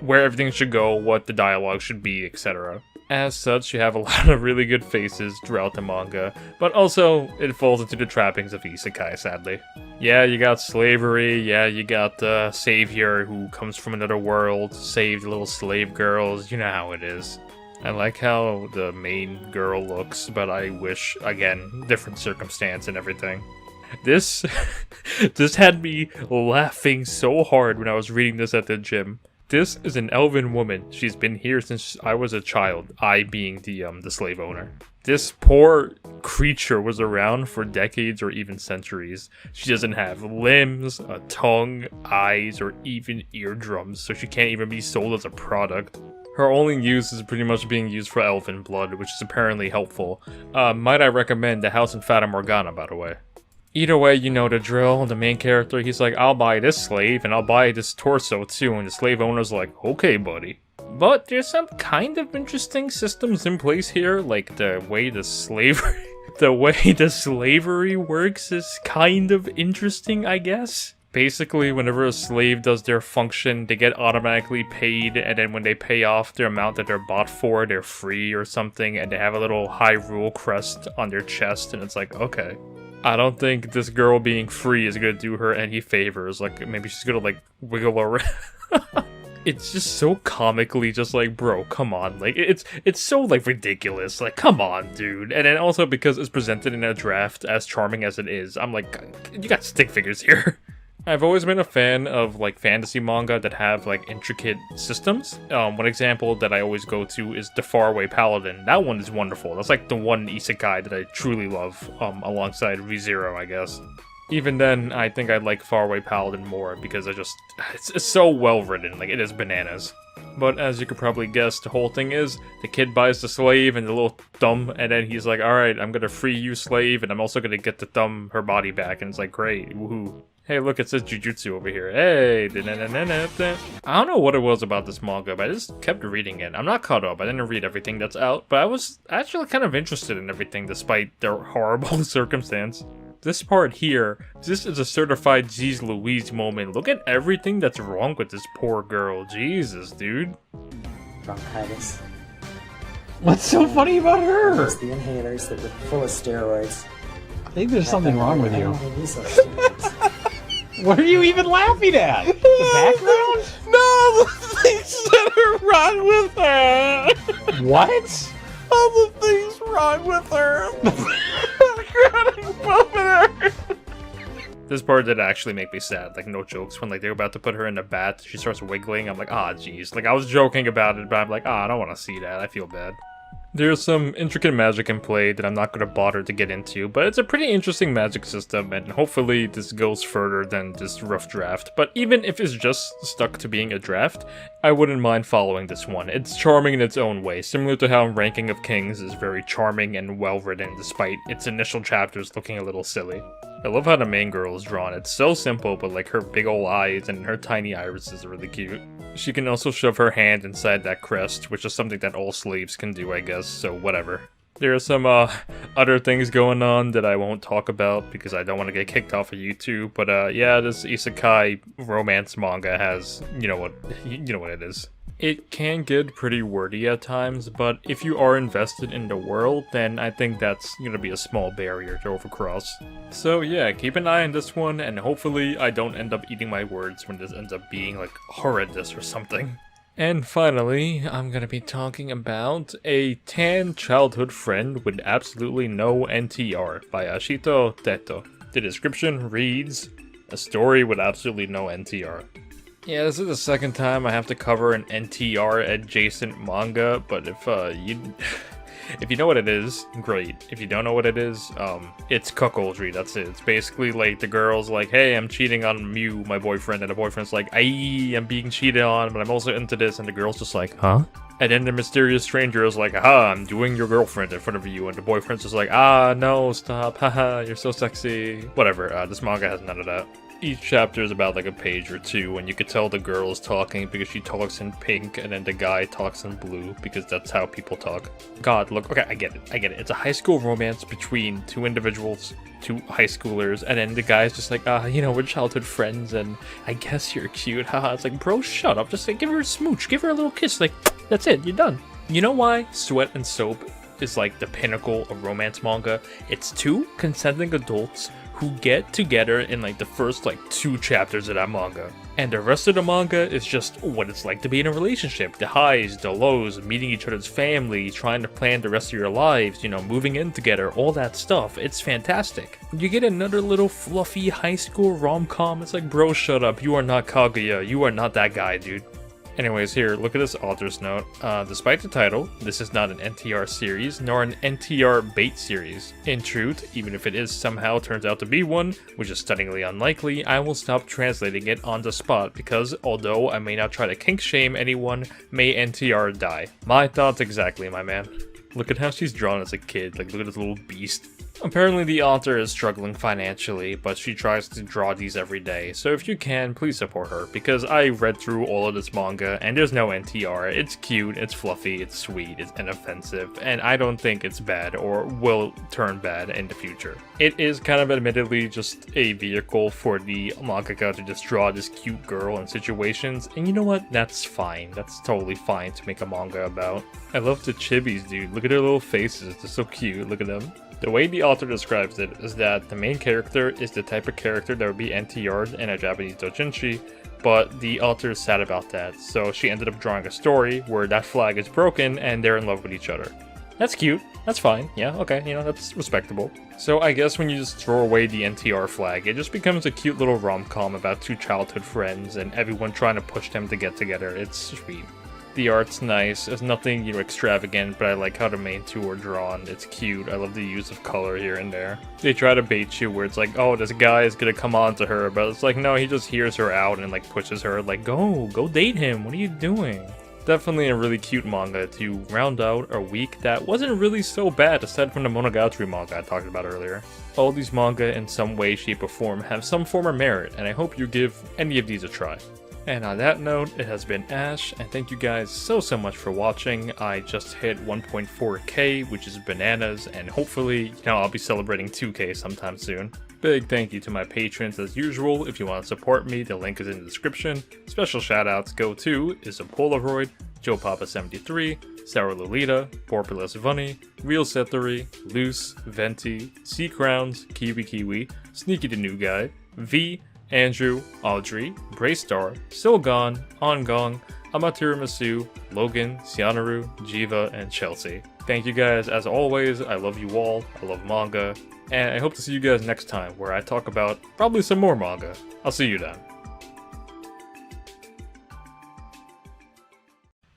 where everything should go, what the dialogue should be, etc. As such, you have a lot of really good faces throughout the manga, but also it falls into the trappings of isekai, sadly. Yeah, you got slavery, yeah, you got the savior who comes from another world, saved little slave girls, you know how it is. I like how the main girl looks, but I wish, again, different circumstance and everything. This had me laughing so hard when I was reading this at the gym. This is an elven woman. She's been here since I was a child, I being the slave owner. This poor creature was around for decades or even centuries. She doesn't have limbs, a tongue, eyes, or even eardrums, so she can't even be sold as a product. Her only use is pretty much being used for elven blood, which is apparently helpful. Might I recommend The House in Fata Morgana, by the way. Either way, you know the drill. The main character, he's like, I'll buy this slave, and I'll buy this torso too, and the slave owner's like, okay, buddy. But there's some kind of interesting systems in place here, like the way the slavery works is kind of interesting, I guess. Basically, whenever a slave does their function, they get automatically paid, and then when they pay off their amount that they're bought for, they're free or something, and they have a little Hyrule crest on their chest, and it's like, okay. I don't think this girl being free is gonna do her any favors, like, maybe she's gonna, like, wiggle around. It's just so comically just like, bro, come on, like, it's so, like, ridiculous, like, come on, dude. And then also because it's presented in a draft, as charming as it is, I'm like, you got stick figures here. I've always been a fan of, like, fantasy manga that have, like, intricate systems. One example that I always go to is The Faraway Paladin. That one is wonderful. That's, like, the one isekai that I truly love, alongside ReZero, I guess. Even then, I think I like Faraway Paladin more because it's so well written, like, it is bananas. But as you could probably guess, the whole thing is, the kid buys the slave and the little thumb, and then he's like, alright, I'm gonna free you, slave, and I'm also gonna get the thumb, her body back, and it's like, great, woohoo. Hey, look, it says Jujutsu over here. Hey! I don't know what it was about this manga, but I just kept reading it. I'm not caught up. I didn't read everything that's out, but I was actually kind of interested in everything despite their horrible circumstance. This part here, this is a certified Jeez Louise moment. Look at everything that's wrong with this poor girl. Jesus, dude. Bronchitis. What's so funny about her? There's the inhalers that were full of steroids. I think there's something wrong with you. I don't use those steroids. What are you even laughing at? The background? No, the things that are wrong with her. What? All the things wrong with her. Chronic vomiter. This part did actually make me sad, like, no jokes. When, like, they were about to put her in the bath, she starts wiggling. I'm like, ah, jeez. Like, I was joking about it, but I'm like, I don't want to see that. I feel bad. There's some intricate magic in play that I'm not going to bother to get into, but it's a pretty interesting magic system, and hopefully this goes further than this rough draft. But even if it's just stuck to being a draft, I wouldn't mind following this one. It's charming in its own way, similar to how Ranking of Kings is very charming and well-written despite its initial chapters looking a little silly. I love how the main girl is drawn. It's so simple, but like her big ol' eyes and her tiny irises are really cute. She can also shove her hand inside that crest, which is something that all slaves can do, I guess, so whatever. There are some other things going on that I won't talk about because I don't want to get kicked off of YouTube, but yeah, this isekai romance manga has, you know what it is. It can get pretty wordy at times, but if you are invested in the world, then I think that's gonna be a small barrier to overcross. So yeah, keep an eye on this one, and hopefully I don't end up eating my words when this ends up being like horrendous or something. And finally, I'm gonna be talking about A Tan Childhood Friend with Absolutely No NTR by Ashito Teto. The description reads, a story with absolutely no NTR. Yeah, this is the second time I have to cover an NTR adjacent manga, but if if you know what it is, great. If you don't know what it is, it's cuckoldry, that's it. It's basically like the girl's like, hey, I'm cheating on you, my boyfriend, and the boyfriend's like, I'm being cheated on, but I'm also into this, and the girl's just like, huh? And then the mysterious stranger is like, aha, I'm doing your girlfriend in front of you, and the boyfriend's just like, no, stop, haha, you're so sexy. Whatever, this manga has none of that. Each chapter is about like a page or two, and you could tell the girl is talking because she talks in pink, and then the guy talks in blue because that's how people talk. God, look, okay, I get it. It's a high school romance between two individuals, two high schoolers, and then the guy's just like, we're childhood friends, and I guess you're cute, haha. It's like, bro, shut up. Just like, give her a smooch, give her a little kiss, like, that's it, you're done. You know why Sweat and Soap is like the pinnacle of romance manga? It's two consenting adults who get together in like the first like 2 chapters of that manga. And the rest of the manga is just what it's like to be in a relationship. The highs, the lows, meeting each other's family, trying to plan the rest of your lives, moving in together, all that stuff. It's fantastic. You get another little fluffy high school rom-com. It's like, bro, shut up. You are not Kaguya. You are not that guy, dude. Anyways, here, look at this author's note. Despite the title, this is not an NTR series, nor an NTR bait series. In truth, even if it is somehow turns out to be one, which is stunningly unlikely, I will stop translating it on the spot because, although I may not try to kink shame anyone, may NTR die. My thoughts exactly, my man. Look at how she's drawn as a kid, like look at this little beast. Apparently the author is struggling financially, but she tries to draw these every day, so if you can, please support her, because I read through all of this manga, and there's no NTR. It's cute, it's fluffy, it's sweet, it's inoffensive, and I don't think it's bad, or will turn bad in the future. It is kind of admittedly just a vehicle for the mangaka to just draw this cute girl in situations, and you know what? That's fine. That's totally fine to make a manga about. I love the chibis, dude. Look at their little faces, they're so cute, look at them. The way the author describes it is that the main character is the type of character that would be NTR'd in a Japanese doujinshi, but the author is sad about that, so she ended up drawing a story where that flag is broken and they're in love with each other. That's cute, that's fine, yeah, okay, that's respectable. So I guess when you just throw away the NTR flag, it just becomes a cute little rom-com about 2 childhood friends and everyone trying to push them to get together. It's sweet. The art's nice. It's nothing, extravagant, but I like how the main 2 are drawn. It's cute. I love the use of color here and there. They try to bait you where it's like, oh, this guy is gonna come on to her, but it's like, no, he just hears her out and like pushes her, like, go date him. What are you doing? Definitely a really cute manga to round out a week that wasn't really so bad aside from the Monogatari manga I talked about earlier. All these manga in some way, shape, or form have some form of merit, and I hope you give any of these a try. And on that note, it has been Ash, and thank you guys so much for watching. I just hit 1.4k, which is bananas, and hopefully, I'll be celebrating 2k sometime soon. Big thank you to my patrons as usual. If you want to support me, the link is in the description. Special shoutouts go to Is a Polaroid, Joe Papa 73, Sarah Lolita, Porpulus Vunny, Real Sethery, Loose, Venti, Sea Crowns, Kiwi, Sneaky the New Guy, V, Andrew, Audrey, Braystar, Silgon, Ongong, Amatiramasu, Logan, Sianaru, Jiva, and Chelsea. Thank you guys as always. I love you all. I love manga. And I hope to see you guys next time where I talk about probably some more manga. I'll see you then.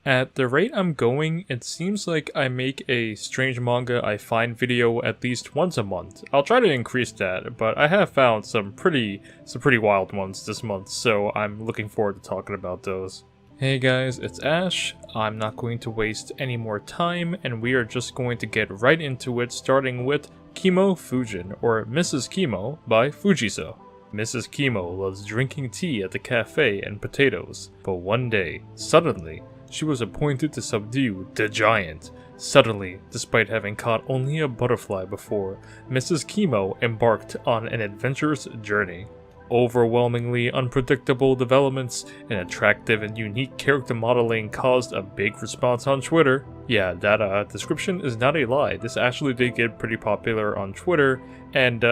At the rate I'm going, it seems like I make a Strange Manga I Find video at least once a month. I'll try to increase that, but I have found some pretty wild ones this month, so I'm looking forward to talking about those. Hey guys, it's Ash. I'm not going to waste any more time, and we are just going to get right into it, starting with Kimo Fujin, or Mrs. Kimo, by Fujiso. Mrs. Kimo loves drinking tea at the cafe and potatoes, but one day, suddenly, she was appointed to subdue the giant. Suddenly, despite having caught only a butterfly before, Mrs. Kimo embarked on an adventurous journey. Overwhelmingly unpredictable developments and attractive and unique character modeling caused a big response on Twitter. Yeah, that description is not a lie. This actually did get pretty popular on Twitter, and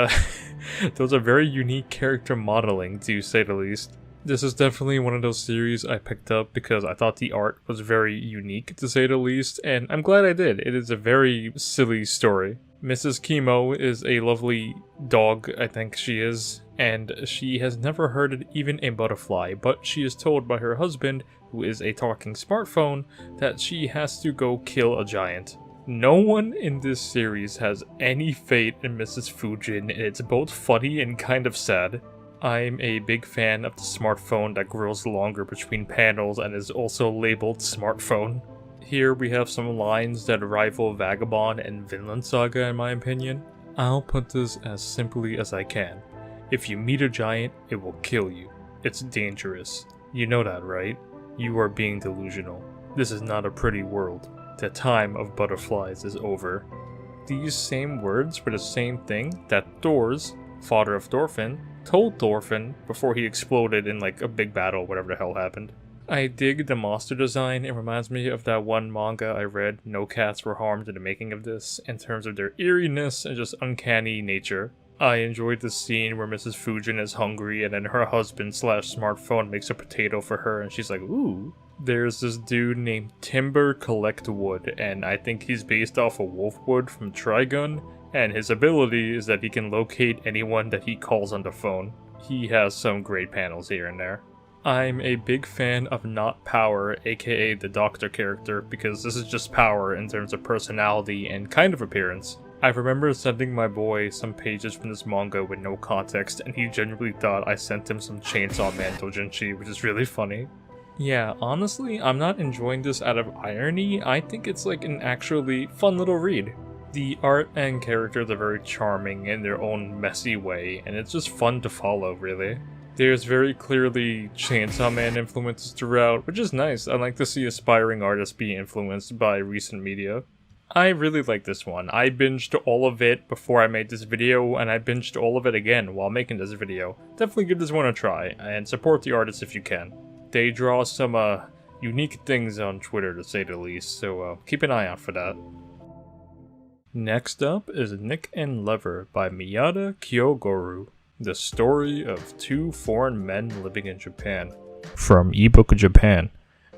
those are very unique character modeling, to say the least. This is definitely one of those series I picked up because I thought the art was very unique, to say the least, and I'm glad I did. It is a very silly story. Mrs. Kimo is a lovely dog, I think she is, and she has never heard even a butterfly, but she is told by her husband, who is a talking smartphone, that she has to go kill a giant. No one in this series has any faith in Mrs. Fujin, and it's both funny and kind of sad. I'm a big fan of the smartphone that grows longer between panels and is also labeled smartphone. Here we have some lines that rival Vagabond and Vinland Saga in my opinion. I'll put this as simply as I can. If you meet a giant, it will kill you. It's dangerous. You know that, right? You are being delusional. This is not a pretty world. The time of butterflies is over. These same words were the same thing that Thor's, father of Thorfinn, told Thorfinn before he exploded in like a big battle, whatever the hell happened. I dig the monster design. It reminds me of that one manga I read, No Cats Were Harmed in the Making of This, in terms of their eeriness and just uncanny nature. I enjoyed the scene where Mrs. Fujin is hungry and then her husband / smartphone makes a potato for her and she's like, ooh. There's this dude named Timber Collect Wood, and I think he's based off of Wolfwood from Trigun, and his ability is that he can locate anyone that he calls on the phone. He has some great panels here and there. I'm a big fan of Not Power, aka the Doctor character, because this is just Power in terms of personality and kind of appearance. I remember sending my boy some pages from this manga with no context, and he genuinely thought I sent him some Chainsaw Man doujinshi, which is really funny. Yeah, honestly, I'm not enjoying this out of irony. I think it's like an actually fun little read. The art and characters are very charming in their own messy way, and it's just fun to follow, really. There's very clearly Chainsaw Man influences throughout, which is nice. I like to see aspiring artists be influenced by recent media. I really like this one. I binged all of it before I made this video, and I binged all of it again while making this video. Definitely give this one a try, and support the artists if you can. They draw some unique things on Twitter, to say the least, so keep an eye out for that. Next up is Nick and Lever by Miyata Kyogoru, the story of two foreign men living in Japan. From eBook Japan.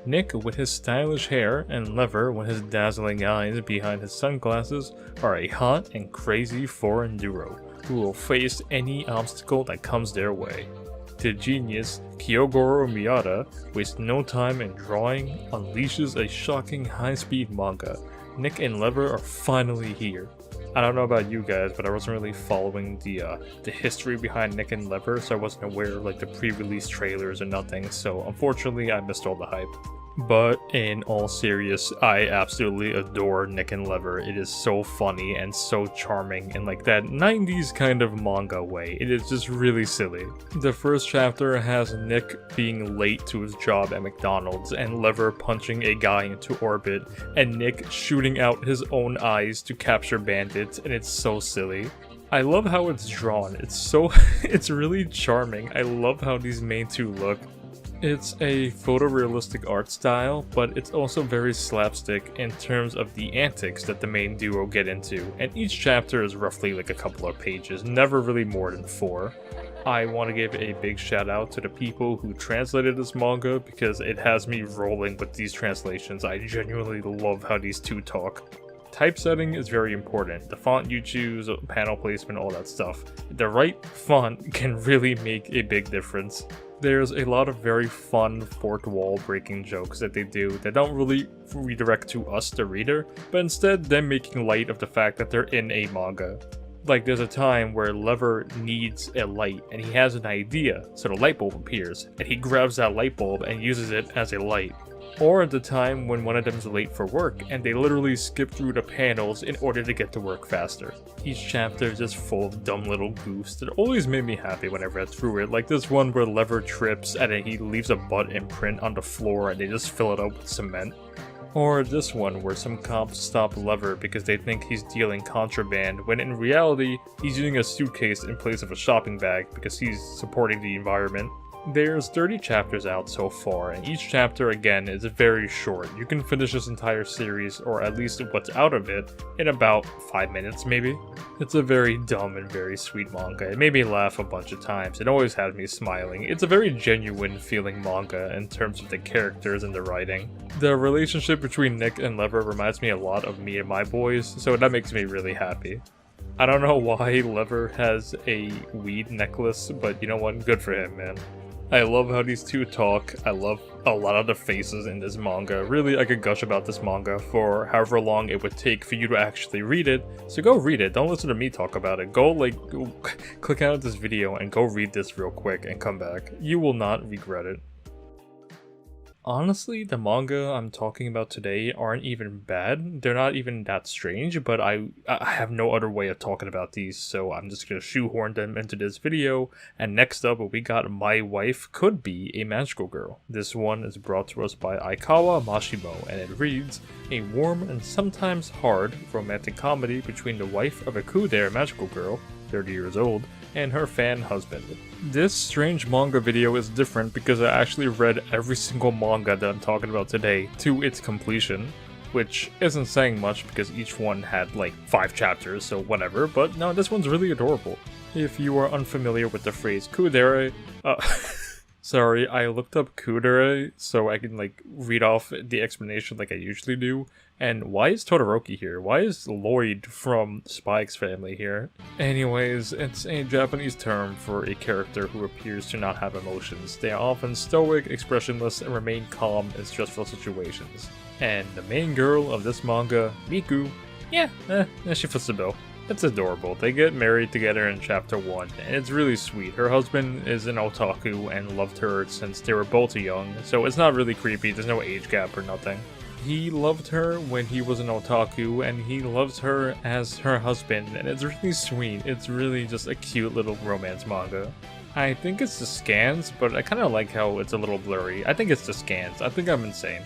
Nick with his stylish hair and Lever with his dazzling eyes behind his sunglasses are a hot and crazy foreign duo who will face any obstacle that comes their way. The genius, Kyogoro Miyata, wastes no time in drawing, unleashes a shocking high-speed manga. Nick and Lever are finally here. I don't know about you guys, but I wasn't really following the history behind Nick and Lever, so I wasn't aware of like the pre-release trailers or nothing, so unfortunately I missed all the hype. But in all serious, I absolutely adore Nick and Lever. It is so funny and so charming in like that 90s kind of manga way. It is just really silly. The first chapter has Nick being late to his job at McDonald's and Lever punching a guy into orbit and Nick shooting out his own eyes to capture bandits, and it's so silly. I love how it's drawn. It's really charming. I love how these main two look. It's a photorealistic art style, but it's also very slapstick in terms of the antics that the main duo get into, and each chapter is roughly like a couple of pages, never really more than 4. I want to give a big shout out to the people who translated this manga because it has me rolling with these translations. I genuinely love how these two talk. Typesetting is very important. The font you choose, panel placement, all that stuff. The right font can really make a big difference. There's a lot of very fun fourth wall breaking jokes that they do that don't really redirect to us, the reader, but instead them making light of the fact that they're in a manga. Like there's a time where Lever needs a light and he has an idea, so the light bulb appears, and he grabs that light bulb and uses it as a light. Or at the time when one of them is late for work and they literally skip through the panels in order to get to work faster. Each chapter is just full of dumb little goofs that always made me happy whenever I threw it, like this one where Lever trips and then he leaves a butt imprint on the floor and they just fill it up with cement. Or this one where some cops stop Lever because they think he's dealing contraband when in reality he's using a suitcase in place of a shopping bag because he's supporting the environment. There's 30 chapters out so far, and each chapter again is very short. You can finish this entire series, or at least what's out of it, in about 5 minutes maybe. It's a very dumb and very sweet manga. It made me laugh a bunch of times. It always had me smiling. It's a very genuine feeling manga in terms of the characters and the writing. The relationship between Nick and Lever reminds me a lot of me and my boys, so that makes me really happy. I don't know why Lever has a weed necklace, but you know what? Good for him, man. I love how these two talk. I love a lot of the faces in this manga. Really, I could gush about this manga for however long it would take for you to actually read it. So go read it. Don't listen to me talk about it. Go click out of this video and go read this real quick and come back. You will not regret it. Honestly, the manga I'm talking about today aren't even bad. They're not even that strange, but I have no other way of talking about these, so I'm just gonna shoehorn them into this video. And next up, we got My Wife Could Be a Magical Girl. This one is brought to us by Aikawa Mashimo, and it reads, a warm and sometimes hard romantic comedy between the wife of a kudere magical girl, 30 years old, and her fan husband. This strange manga video is different because I actually read every single manga that I'm talking about today to its completion, which isn't saying much because each one had like 5 chapters, so whatever, but no, this one's really adorable. If you are unfamiliar with the phrase kudere, sorry, I looked up kudere so I can like read off the explanation like I usually do. And why is Todoroki here? Why is Lloyd from Spy X Family here? Anyways, it's a Japanese term for a character who appears to not have emotions. They are often stoic, expressionless, and remain calm in stressful situations. And the main girl of this manga, Miku, she fits the bill. It's adorable. They get married together in chapter 1, and it's really sweet. Her husband is an otaku and loved her since they were both young, so it's not really creepy. There's no age gap or nothing. He loved her when he was an otaku, and he loves her as her husband, and it's really sweet. It's really just a cute little romance manga. I think it's the scans, but I kind of like how it's a little blurry. I think it's the scans. I think I'm insane.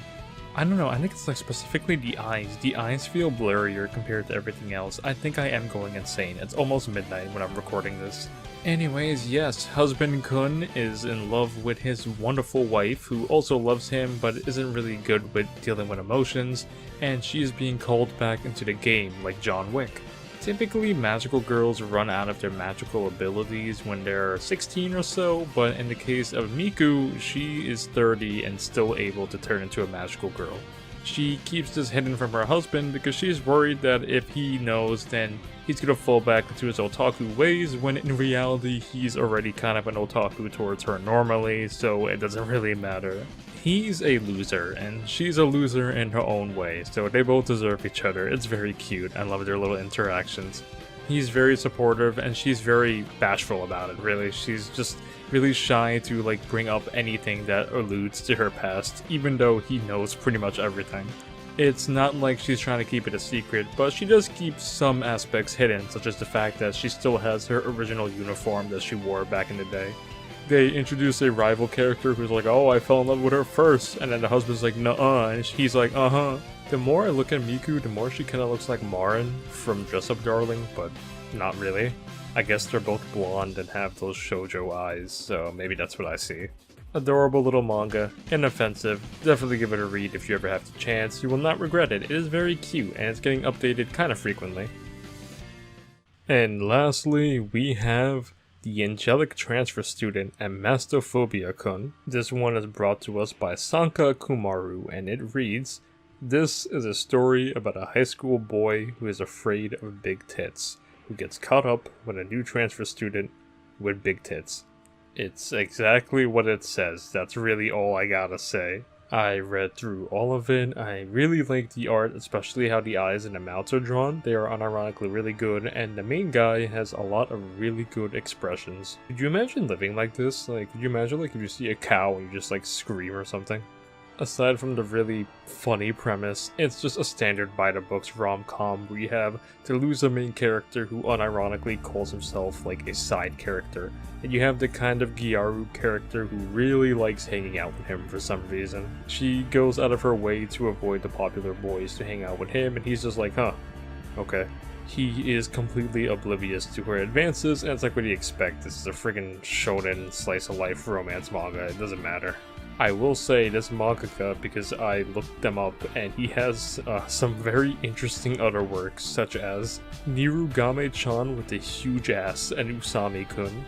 I don't know, I think it's like specifically the eyes. The eyes feel blurrier compared to everything else. I think I am going insane. It's almost midnight when I'm recording this. Anyways, yes, husband Kun is in love with his wonderful wife, who also loves him but isn't really good with dealing with emotions, and she is being called back into the game like John Wick. Typically, magical girls run out of their magical abilities when they're 16 or so, but in the case of Miku, she is 30 and still able to turn into a magical girl. She keeps this hidden from her husband because she's worried that if he knows, then he's gonna fall back into his otaku ways, when in reality he's already kind of an otaku towards her normally, so it doesn't really matter. He's a loser, and she's a loser in her own way, so they both deserve each other. It's very cute. I love their little interactions. He's very supportive, and she's very bashful about it, really. She's just really shy to like bring up anything that alludes to her past, even though he knows pretty much everything. It's not like she's trying to keep it a secret, but she does keep some aspects hidden, such as the fact that she still has her original uniform that she wore back in the day. They introduce a rival character who's like, oh, I fell in love with her first, and then the husband's like, nuh-uh, and he's like, uh-huh. The more I look at Miku, the more she kind of looks like Marin from Dress Up Darling, but not really. I guess they're both blonde and have those shoujo eyes, so maybe that's what I see. Adorable little manga, inoffensive, definitely give it a read if you ever have the chance, you will not regret it. It is very cute, and it's getting updated kind of frequently. And lastly, we have The Angelic Transfer Student and Mastophobia-kun. This one is brought to us by Sanka Kumaru, and it reads, this is a story about a high school boy who is afraid of big tits, who gets caught up with a new transfer student with big tits. It's exactly what it says. That's really all I gotta say. I read through all of it. I really like the art, especially how the eyes and the mouths are drawn. They are unironically really good, and the main guy has a lot of really good expressions. Could you imagine living like this? Like, could you imagine like if you see a cow and you just like scream or something? Aside from the really funny premise, it's just a standard by-the-books rom-com where you have the loser main character who unironically calls himself like a side character, and you have the kind of Gyaru character who really likes hanging out with him for some reason. She goes out of her way to avoid the popular boys to hang out with him, and he's just like, huh, okay. He is completely oblivious to her advances, and it's like, what do you expect? This is a friggin' shonen slice-of-life romance manga, it doesn't matter. I will say this mangaka because I looked them up, and he has some very interesting other works, such as Nirugame-chan with a huge ass and Usami-kun.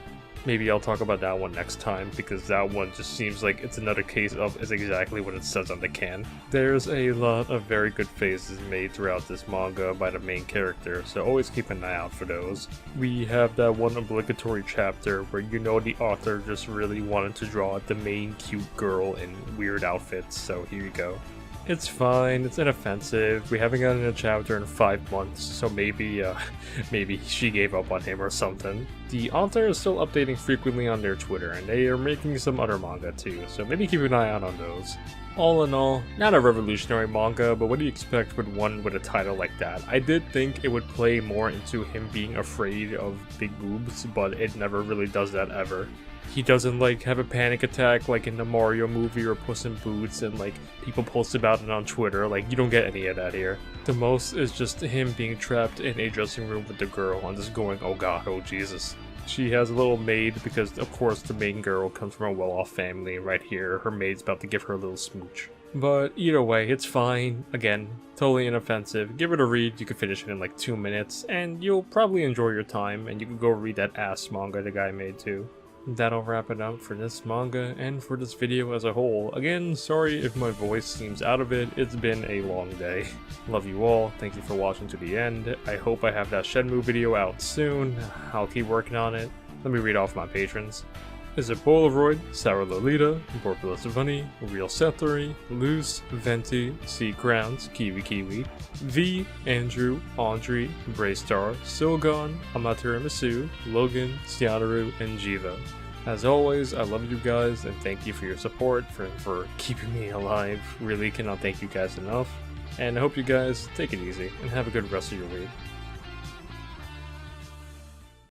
Maybe I'll talk about that one next time, because that one just seems like it's another case of is exactly what it says on the can. There's a lot of very good faces made throughout this manga by the main character, so always keep an eye out for those. We have that one obligatory chapter where you know the author just really wanted to draw the main cute girl in weird outfits, so here you go. It's fine, it's inoffensive, we haven't gotten a chapter in 5 months, so maybe she gave up on him or something. The author is still updating frequently on their Twitter, and they are making some other manga too, so maybe keep an eye out on those. All in all, not a revolutionary manga, but what do you expect with one with a title like that? I did think it would play more into him being afraid of big boobs, but it never really does that ever. He doesn't like have a panic attack like in the Mario movie or Puss in Boots and like people post about it on Twitter. Like, you don't get any of that here. The most is just him being trapped in a dressing room with the girl and just going, oh god, oh Jesus. She has a little maid because of course the main girl comes from a well-off family. Right here, her maid's about to give her a little smooch. But either way, it's fine. Again, totally inoffensive. Give it a read, you can finish it in like 2 minutes and you'll probably enjoy your time, and you can go read that ass manga the guy made too. That'll wrap it up for this manga and for this video as a whole. Again, sorry if my voice seems out of it, it's been a long day. Love you all, thank you for watching to the end. I hope I have that Shenmue video out soon. I'll keep working on it. Let me read off my patrons. Is it Polaroid, Sarah Lolita, Borpula Savani, Real Sethley, Luce, Venti, C Crowns, Kiwi, V, Andrew, Audrey, Braystar, Silgon, Amateramasu, Logan, Sianaru, and Jiva. As always, I love you guys and thank you for your support, for keeping me alive. Really cannot thank you guys enough. And I hope you guys take it easy and have a good rest of your week.